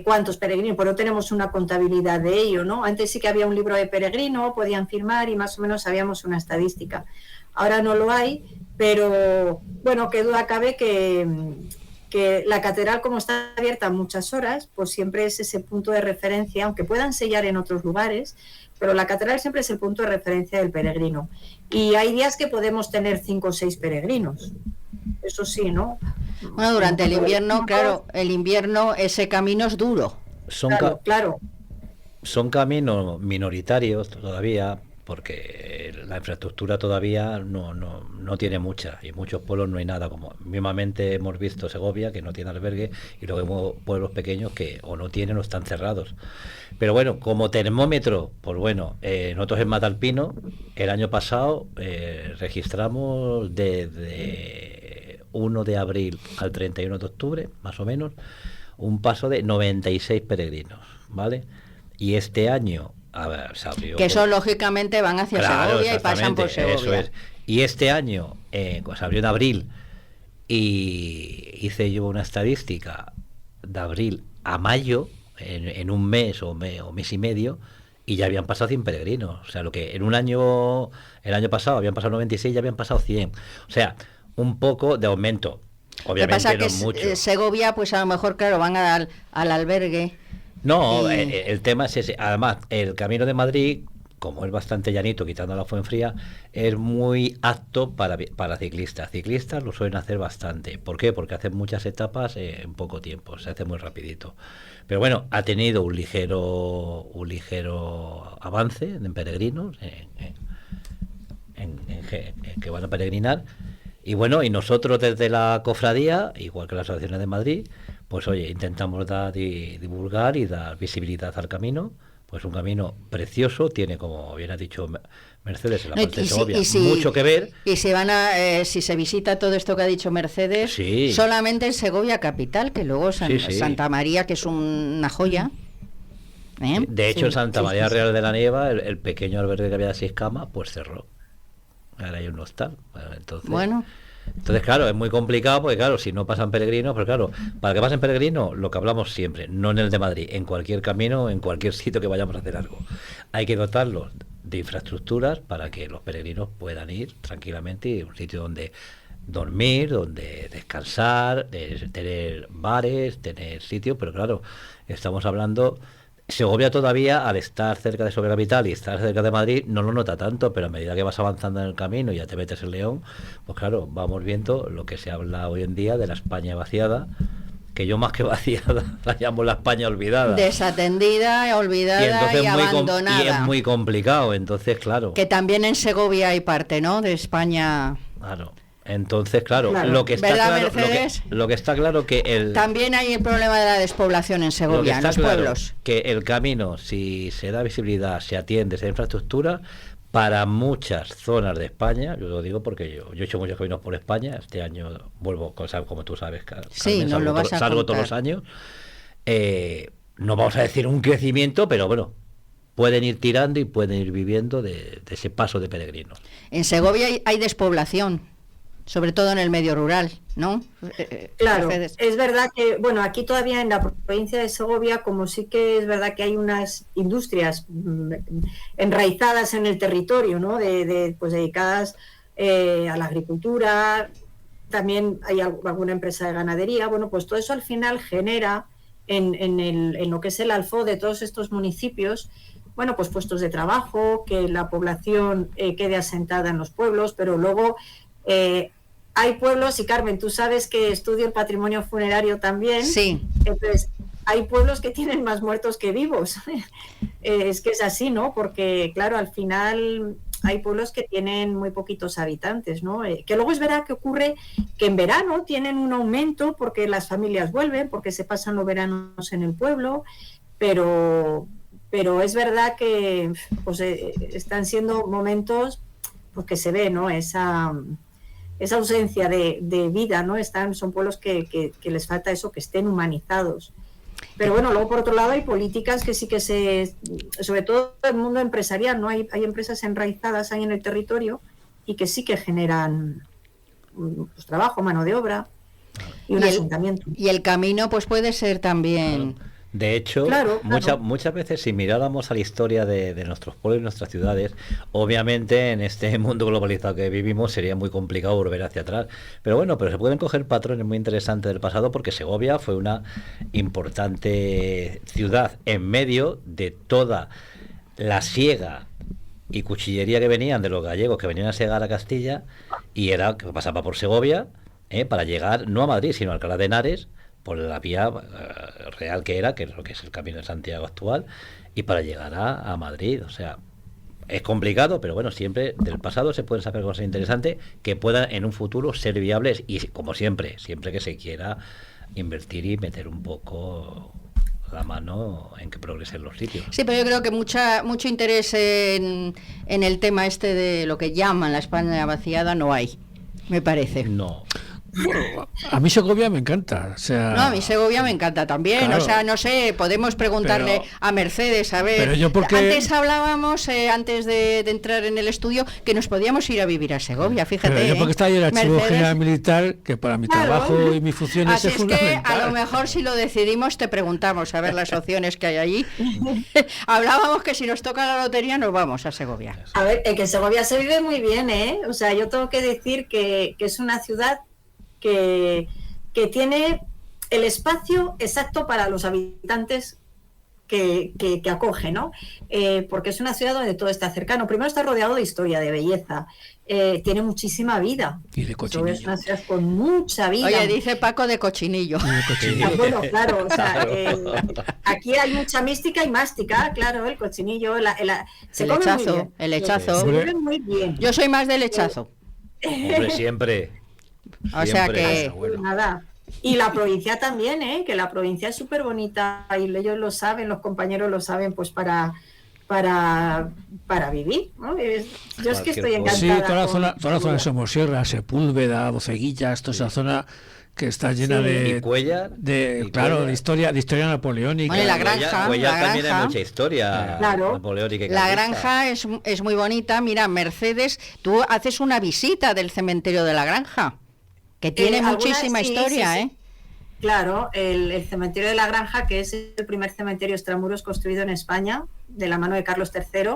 cuántos peregrinos, pero no tenemos una contabilidad de ello, ¿no? Antes sí que había un libro de peregrino, podían firmar y más o menos sabíamos una estadística. Ahora no lo hay, pero bueno, qué duda cabe que la catedral, como está abierta muchas horas, pues siempre es ese punto de referencia, aunque puedan sellar en otros lugares, pero la catedral siempre es el punto de referencia del peregrino. Y hay días que podemos tener 5 o 6 peregrinos. Eso sí, ¿no? Bueno, durante el invierno, claro, el invierno ese camino es duro. Claro. Son caminos minoritarios todavía, porque la infraestructura todavía no tiene mucha, y en muchos pueblos no hay nada, como mismamente hemos visto Segovia, que no tiene albergue, y luego vemos pueblos pequeños que o no tienen o están cerrados. Pero bueno, como termómetro, pues bueno, nosotros en Matalpino el año pasado registramos desde 1 de abril al 31 de octubre, más o menos, un paso de 96 peregrinos, ¿vale? Y este año, a ver, se abrió... Que eso lógicamente van hacia Segovia y pasan por Segovia. Eso es. Y este año, se abrió en abril, y hice yo una estadística de abril a mayo, en un mes o mes y medio, y ya habían pasado 100 peregrinos. O sea, lo que en un año, el año pasado habían pasado 96, ya habían pasado 100. O sea, un poco de aumento. Obviamente pasa no que mucho. Segovia, pues a lo mejor, claro, van al albergue. No, el tema es ese. Además, el Camino de Madrid como es bastante llanito, quitando la Fuenfría, es muy apto para ciclistas. Ciclistas lo suelen hacer bastante. ¿Por qué? Porque hacen muchas etapas en poco tiempo, se hace muy rapidito. Pero bueno, ha tenido un ligero avance en peregrinos, en que van a peregrinar. Y bueno, y nosotros desde la cofradía, igual que las asociaciones de Madrid, pues oye, intentamos divulgar y dar visibilidad al camino. Pues un camino precioso, tiene, como bien ha dicho Mercedes, en la parte de Segovia, mucho que ver. Y si se visita todo esto que ha dicho Mercedes, sí, solamente en Segovia capital, que luego sí. Santa María, que es una joya. De hecho, en Santa María Real de la Nieva, el pequeño albergue que había de 6 camas, pues cerró. Ahora hay un hostal. Entonces, claro, es muy complicado porque, claro, si no pasan peregrinos, pues claro, para que pasen peregrinos, lo que hablamos siempre, no en el de Madrid, en cualquier camino, en cualquier sitio que vayamos a hacer algo, hay que dotarlos de infraestructuras para que los peregrinos puedan ir tranquilamente y un sitio donde dormir, donde descansar, tener bares, tener sitios, pero claro, estamos hablando... Segovia todavía, al estar cerca de Segovia capital y estar cerca de Madrid, no lo nota tanto, pero a medida que vas avanzando en el camino y ya te metes en León, pues claro, vamos viendo lo que se habla hoy en día de la España vaciada, que yo más que vaciada la llamo la España olvidada. Desatendida, olvidada y abandonada. Y es muy complicado, entonces claro. Que también en Segovia hay parte, ¿no?, de España. Claro. Entonces, claro, lo que está ¿verdad, claro, lo que está claro que también hay el problema de la despoblación en Segovia, en los pueblos. Que el camino, si se da visibilidad, se atiende, se da infraestructura, para muchas zonas de España, yo lo digo porque yo he hecho muchos caminos por España, este año vuelvo, como tú sabes, Carmen, sí, no lo vas a salgo todos los años, no vamos a decir un crecimiento, pero bueno, pueden ir tirando y pueden ir viviendo de ese paso de peregrinos. En Segovia hay despoblación, sobre todo en el medio rural, ¿no? Claro, Mercedes. Es verdad que, bueno, aquí todavía en la provincia de Segovia, como sí que es verdad que hay unas industrias enraizadas en el territorio, ¿no? Pues dedicadas a la agricultura, también hay alguna empresa de ganadería, bueno, pues todo eso al final genera en lo que es el alfo de todos estos municipios, bueno, pues puestos de trabajo, que la población quede asentada en los pueblos, pero luego... hay pueblos, y Carmen, tú sabes que estudio el patrimonio funerario también. Sí. Entonces, hay pueblos que tienen más muertos que vivos. Es que es así, ¿no? Porque, claro, al final hay pueblos que tienen muy poquitos habitantes, ¿no? Que luego es verdad que ocurre que en verano tienen un aumento porque las familias vuelven, porque se pasan los veranos en el pueblo, pero es verdad que pues, están siendo momentos pues, que se ve, ¿no? Esa ausencia de vida, ¿no? Son pueblos que les falta eso, que estén humanizados. Pero bueno, luego por otro lado hay políticas que sí que sobre todo en el mundo empresarial, ¿no? Hay empresas enraizadas ahí en el territorio y que sí que generan pues, trabajo, mano de obra y un asentamiento. Y el camino pues puede ser también... De hecho, claro. Muchas veces si miráramos a la historia de nuestros pueblos y nuestras ciudades, obviamente en este mundo globalizado que vivimos sería muy complicado volver hacia atrás. Pero bueno, pero se pueden coger patrones muy interesantes del pasado porque Segovia fue una importante ciudad en medio de toda la siega y cuchillería que venían de los gallegos que venían a segar a Castilla, y era que pasaba por Segovia para llegar no a Madrid sino a Alcalá de Henares, por la vía real que era, que es lo que es el Camino de Santiago actual, y para llegar a Madrid. O sea, es complicado, pero bueno, siempre del pasado se pueden sacar cosas interesantes que puedan en un futuro ser viables, y como siempre que se quiera invertir y meter un poco la mano en que progresen los sitios. Sí, pero yo creo que mucho interés en el tema este de lo que llaman la España vaciada no hay, me parece. No. Bueno, a mí Segovia me encanta, o sea... No, a mí Segovia me encanta también, claro. O sea, no sé, podemos preguntarle a Mercedes, a ver... Pero yo porque... Antes hablábamos, antes de entrar en el estudio, que nos podíamos ir a vivir a Segovia, fíjate. Pero yo porque está ahí el Archivo Mercedes... General Militar, que para mi trabajo y mi función Así es que fundamental. a lo mejor si lo decidimos te preguntamos a ver las opciones que hay allí. Hablábamos que si nos toca la lotería nos vamos a Segovia. A ver, que Segovia se vive muy bien, ¿eh? O sea, yo tengo que decir que es una ciudad que tiene el espacio exacto para los habitantes que acoge, ¿no? Porque es una ciudad donde todo está cercano. Primero está rodeado de historia, de belleza, tiene muchísima vida. Y de cochinillo. Es una ciudad con mucha vida. Oye, dice Paco de cochinillo. Bueno, claro, o sea, aquí hay mucha mística y mástica, claro, el cochinillo, se El come muy lechazo, bien. el lechazo. Se come muy bien. Yo soy más de lechazo. Hombre, siempre. O sea Siempre. que... Pues nada. Y la provincia también, que la provincia es súper bonita y ellos lo saben, los compañeros lo saben, pues para vivir, ¿no? Yo es que estoy encantada. Sí, toda la zona de Somosierra, Sepúlveda, Boceguillas, toda esa zona que está llena de... Y Cuellar. Claro, de historia napoleónica. Bueno, y la granja, Cuellar la también granja. hay mucha historia Claro. napoleónica y La carlista. granja es muy bonita. Mira, Mercedes, tú haces una visita del cementerio de la granja, que tiene Algunas, muchísima sí, historia, sí, ¿eh? sí. Claro, el cementerio de la Granja, que es el primer cementerio extramuros construido en España, de la mano de Carlos III,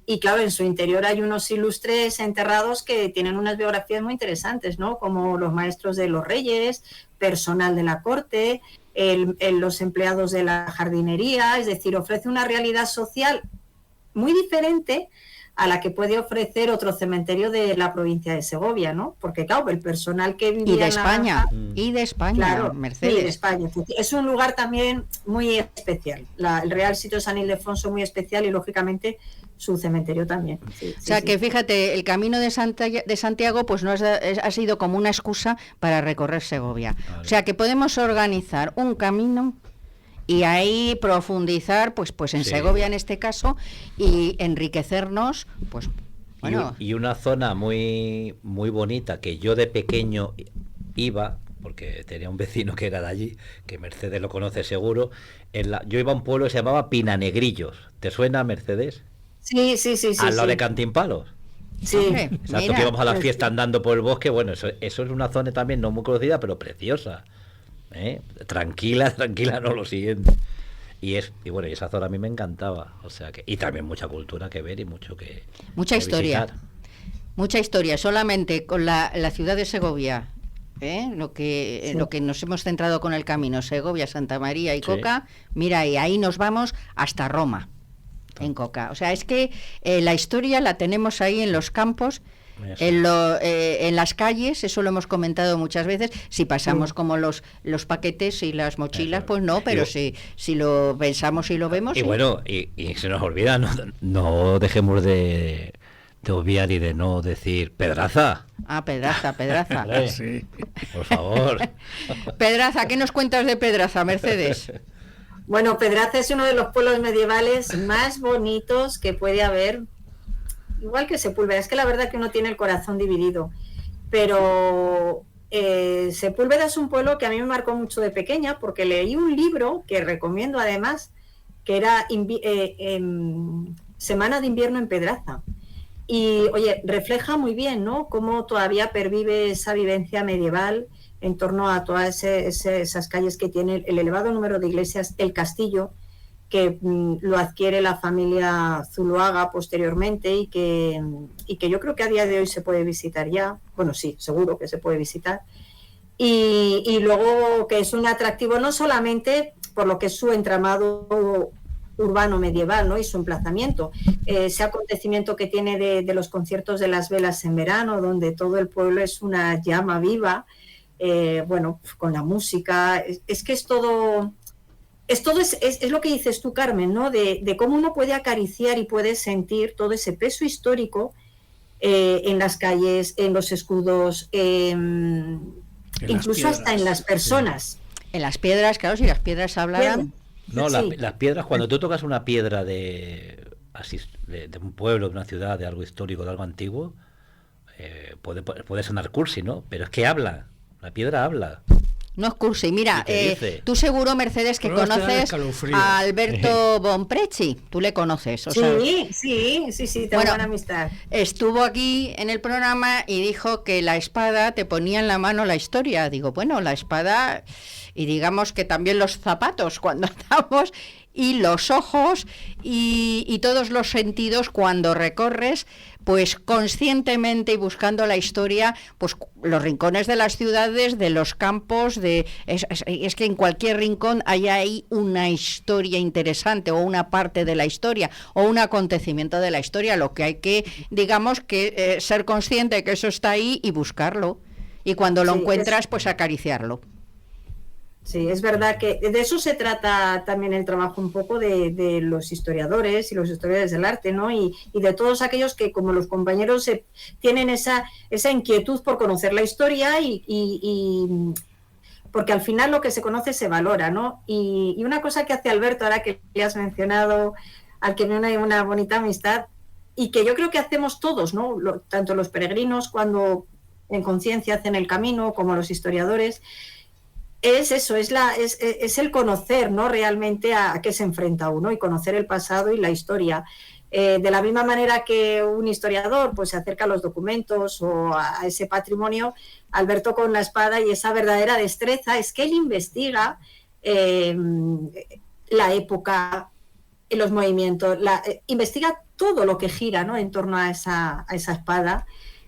y claro, en su interior hay unos ilustres enterrados que tienen unas biografías muy interesantes, ¿no? Como los maestros de los reyes, personal de la corte, los empleados de la jardinería, es decir, ofrece una realidad social muy diferente a la que puede ofrecer otro cementerio de la provincia de Segovia, ¿no? Porque claro, el personal que vivía Y de en la España, granja, y de España, claro, Mercedes. sí, de España. Es un lugar también muy especial. El Real Sitio San Ildefonso muy especial y lógicamente su cementerio también. Sí, O sea sí, que sí. fíjate, el camino de Santiago pues ha sido como una excusa para recorrer Segovia. Vale. O sea que podemos organizar un camino y ahí profundizar pues en Sí. Segovia en este caso y enriquecernos pues bueno. Y una zona muy muy bonita que yo de pequeño iba, porque tenía un vecino que era de allí, que Mercedes lo conoce seguro. Yo iba a un pueblo que se llamaba Pinanegrillos. ¿Te suena, Mercedes? Sí. Al lado sí. de Cantimpalos. Sí. Hombre, Exacto, mira, que íbamos a la fiesta andando por el bosque. Bueno, eso es una zona también no muy conocida, pero preciosa. Tranquila no lo siguiente. Y bueno, y esa zona a mí me encantaba. O sea que, y también mucha cultura que ver y mucha mucha historia. visitar. Mucha historia, solamente con la ciudad de Segovia, lo que nos hemos centrado con el camino, Segovia, Santa María y Sí. Coca, mira, y ahí nos vamos hasta Roma, en Coca. O sea, es que la historia la tenemos ahí en los campos, Eso. en las calles, eso lo hemos comentado muchas veces. Si pasamos como los paquetes y las mochilas, Eso. pues no, pero Y- si lo pensamos y lo vemos... Y sí. bueno, y se nos olvida, no dejemos de obviar y de no decir Pedraza. Ah, Pedraza. Hombre, Sí. por favor. Pedraza, ¿qué nos cuentas de Pedraza, Mercedes? Bueno, Pedraza es uno de los pueblos medievales más bonitos que puede haber, igual que Sepúlveda. Es que la verdad que uno tiene el corazón dividido, pero Sepúlveda es un pueblo que a mí me marcó mucho de pequeña, porque leí un libro que recomiendo además, que era Semana de invierno en Pedraza. Y, oye, refleja muy bien, ¿no?, cómo todavía pervive esa vivencia medieval en torno a todas esas calles que tiene el elevado número de iglesias, el castillo, que lo adquiere la familia Zuloaga posteriormente y que yo creo que a día de hoy se puede visitar ya. Bueno, sí, seguro que se puede visitar. Y luego que es un atractivo no solamente por lo que es su entramado urbano medieval, ¿no?, y su emplazamiento, ese acontecimiento que tiene de los conciertos de las velas en verano, donde todo el pueblo es una llama viva, bueno, con la música, es que es todo es lo que dices tú, Carmen, ¿no?, de cómo uno puede acariciar y puede sentir todo ese peso histórico en las calles, en los escudos, incluso hasta en las personas. En las piedras, claro, si las piedras hablaran... No, Sí. las piedras, cuando tú tocas una piedra de un pueblo, de una ciudad, de algo histórico, de algo antiguo, puede sonar cursi, ¿no? Pero es que habla, la piedra habla. No es cursi. Mira, ¿Y qué dice? tú seguro, Mercedes, que Pruebas te dan conoces escalofríos. a Alberto Bonpreci. Tú le conoces, o sea, Sí, tengo Bueno, buena amistad. estuvo aquí en el programa y dijo que la espada te ponía en la mano la historia. Digo, bueno, la espada y digamos que también los zapatos cuando estamos y los ojos y todos los sentidos cuando recorres pues conscientemente y buscando la historia, pues los rincones de las ciudades, de los campos, es que en cualquier rincón hay ahí una historia interesante o una parte de la historia o un acontecimiento de la historia. Lo que hay que, digamos, que ser consciente de que eso está ahí y buscarlo. Y cuando lo encuentras, pues acariciarlo. Sí, es verdad que de eso se trata también el trabajo un poco de los historiadores y los historiadores del arte, ¿no? Y de todos aquellos que, como los compañeros, tienen esa inquietud por conocer la historia y porque al final lo que se conoce se valora, ¿no? Y una cosa que hace Alberto, ahora que le has mencionado, al que me une una bonita amistad, y que yo creo que hacemos todos, ¿no? Tanto los peregrinos cuando en conciencia hacen el camino, como los historiadores, es eso, es el conocer, ¿no? Realmente a qué se enfrenta uno y conocer el pasado y la historia. De la misma manera que un historiador pues se acerca a los documentos o a ese patrimonio, Alberto con la espada y esa verdadera destreza es que él investiga la época, los movimientos, investiga todo lo que gira, ¿no? En torno a esa espada.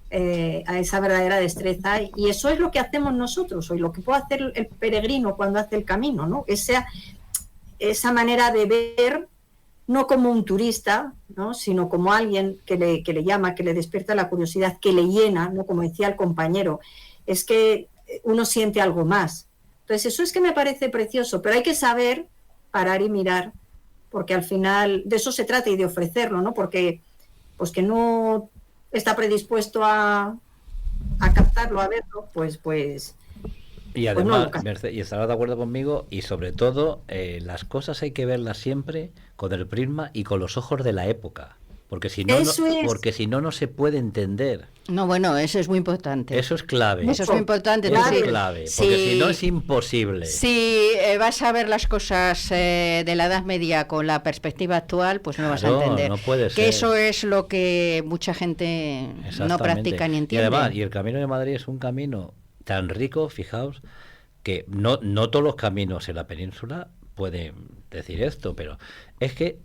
A esa verdadera destreza, y eso es lo que hacemos nosotros hoy, lo que puede hacer el peregrino cuando hace el camino, ¿no? Esa manera de ver, no como un turista, ¿no? Sino como alguien que le llama, que le despierta la curiosidad, que le llena, ¿no? Como decía el compañero, es que uno siente algo más. Entonces eso es que me parece precioso, pero hay que saber parar y mirar, porque al final de eso se trata y de ofrecerlo, ¿no? Porque pues que no está predispuesto a captarlo, a verlo, pues y además, no, Mercedes, y estarás de acuerdo conmigo, y sobre todo las cosas hay que verlas siempre con el prisma y con los ojos de la época, porque si no, no se puede entender. No, bueno, eso es muy importante. Eso es clave. Eso es muy importante. Eso es clave, porque si no es imposible. Si vas a ver las cosas de la Edad Media con la perspectiva actual, pues no vas a entender. No puede ser. Que eso es lo que mucha gente no practica ni entiende. Y además, y el Camino de Madrid es un camino tan rico, fijaos, que no todos los caminos en la península pueden decir esto, pero es que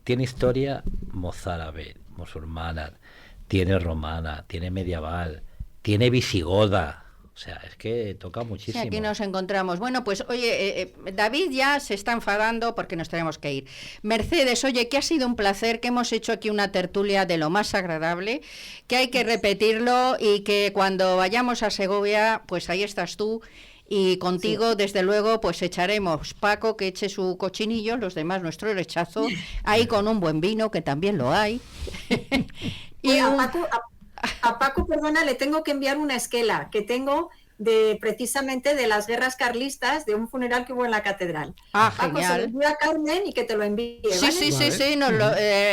tiene historia mozárabe, musulmana, tiene romana, tiene medieval, tiene visigoda. O sea, es que toca muchísimo. Sí, aquí nos encontramos. Bueno, pues oye, David ya se está enfadando porque nos tenemos que ir. Mercedes, oye, que ha sido un placer, que hemos hecho aquí una tertulia de lo más agradable, que hay que repetirlo y que cuando vayamos a Segovia, pues ahí estás tú. Y contigo, desde luego, pues echaremos Paco, que eche su cochinillo, los demás nuestro lechazo, ahí con un buen vino, que también lo hay. Y a Paco, perdona, le tengo que enviar una esquela que tengo precisamente de las guerras carlistas, de un funeral que hubo en la catedral. Paco, genial. se lo envío a Carmen y que te lo envíe, ¿vale? Sí,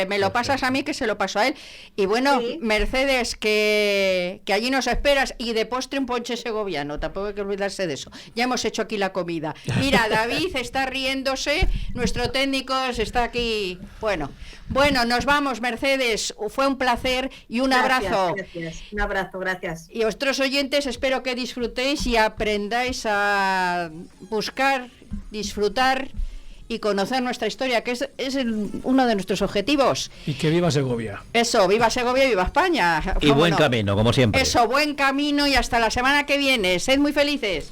me lo pasas a mí, que se lo paso a él. Y bueno, sí. Mercedes, que allí nos esperas, y de postre un ponche segoviano, tampoco hay que olvidarse de eso. Ya hemos hecho aquí la comida. Mira, David está riéndose, nuestro técnico se está aquí. Bueno, nos vamos, Mercedes, fue un placer y un abrazo. Gracias. Un abrazo, gracias. Y a vuestros oyentes, espero que disfrutéis y aprendáis a buscar, disfrutar y conocer nuestra historia, que es uno de nuestros objetivos. Y que viva Segovia. Eso, viva Segovia y viva España. Y buen camino, como siempre. Eso, buen camino, y hasta la semana que viene. Sed muy felices.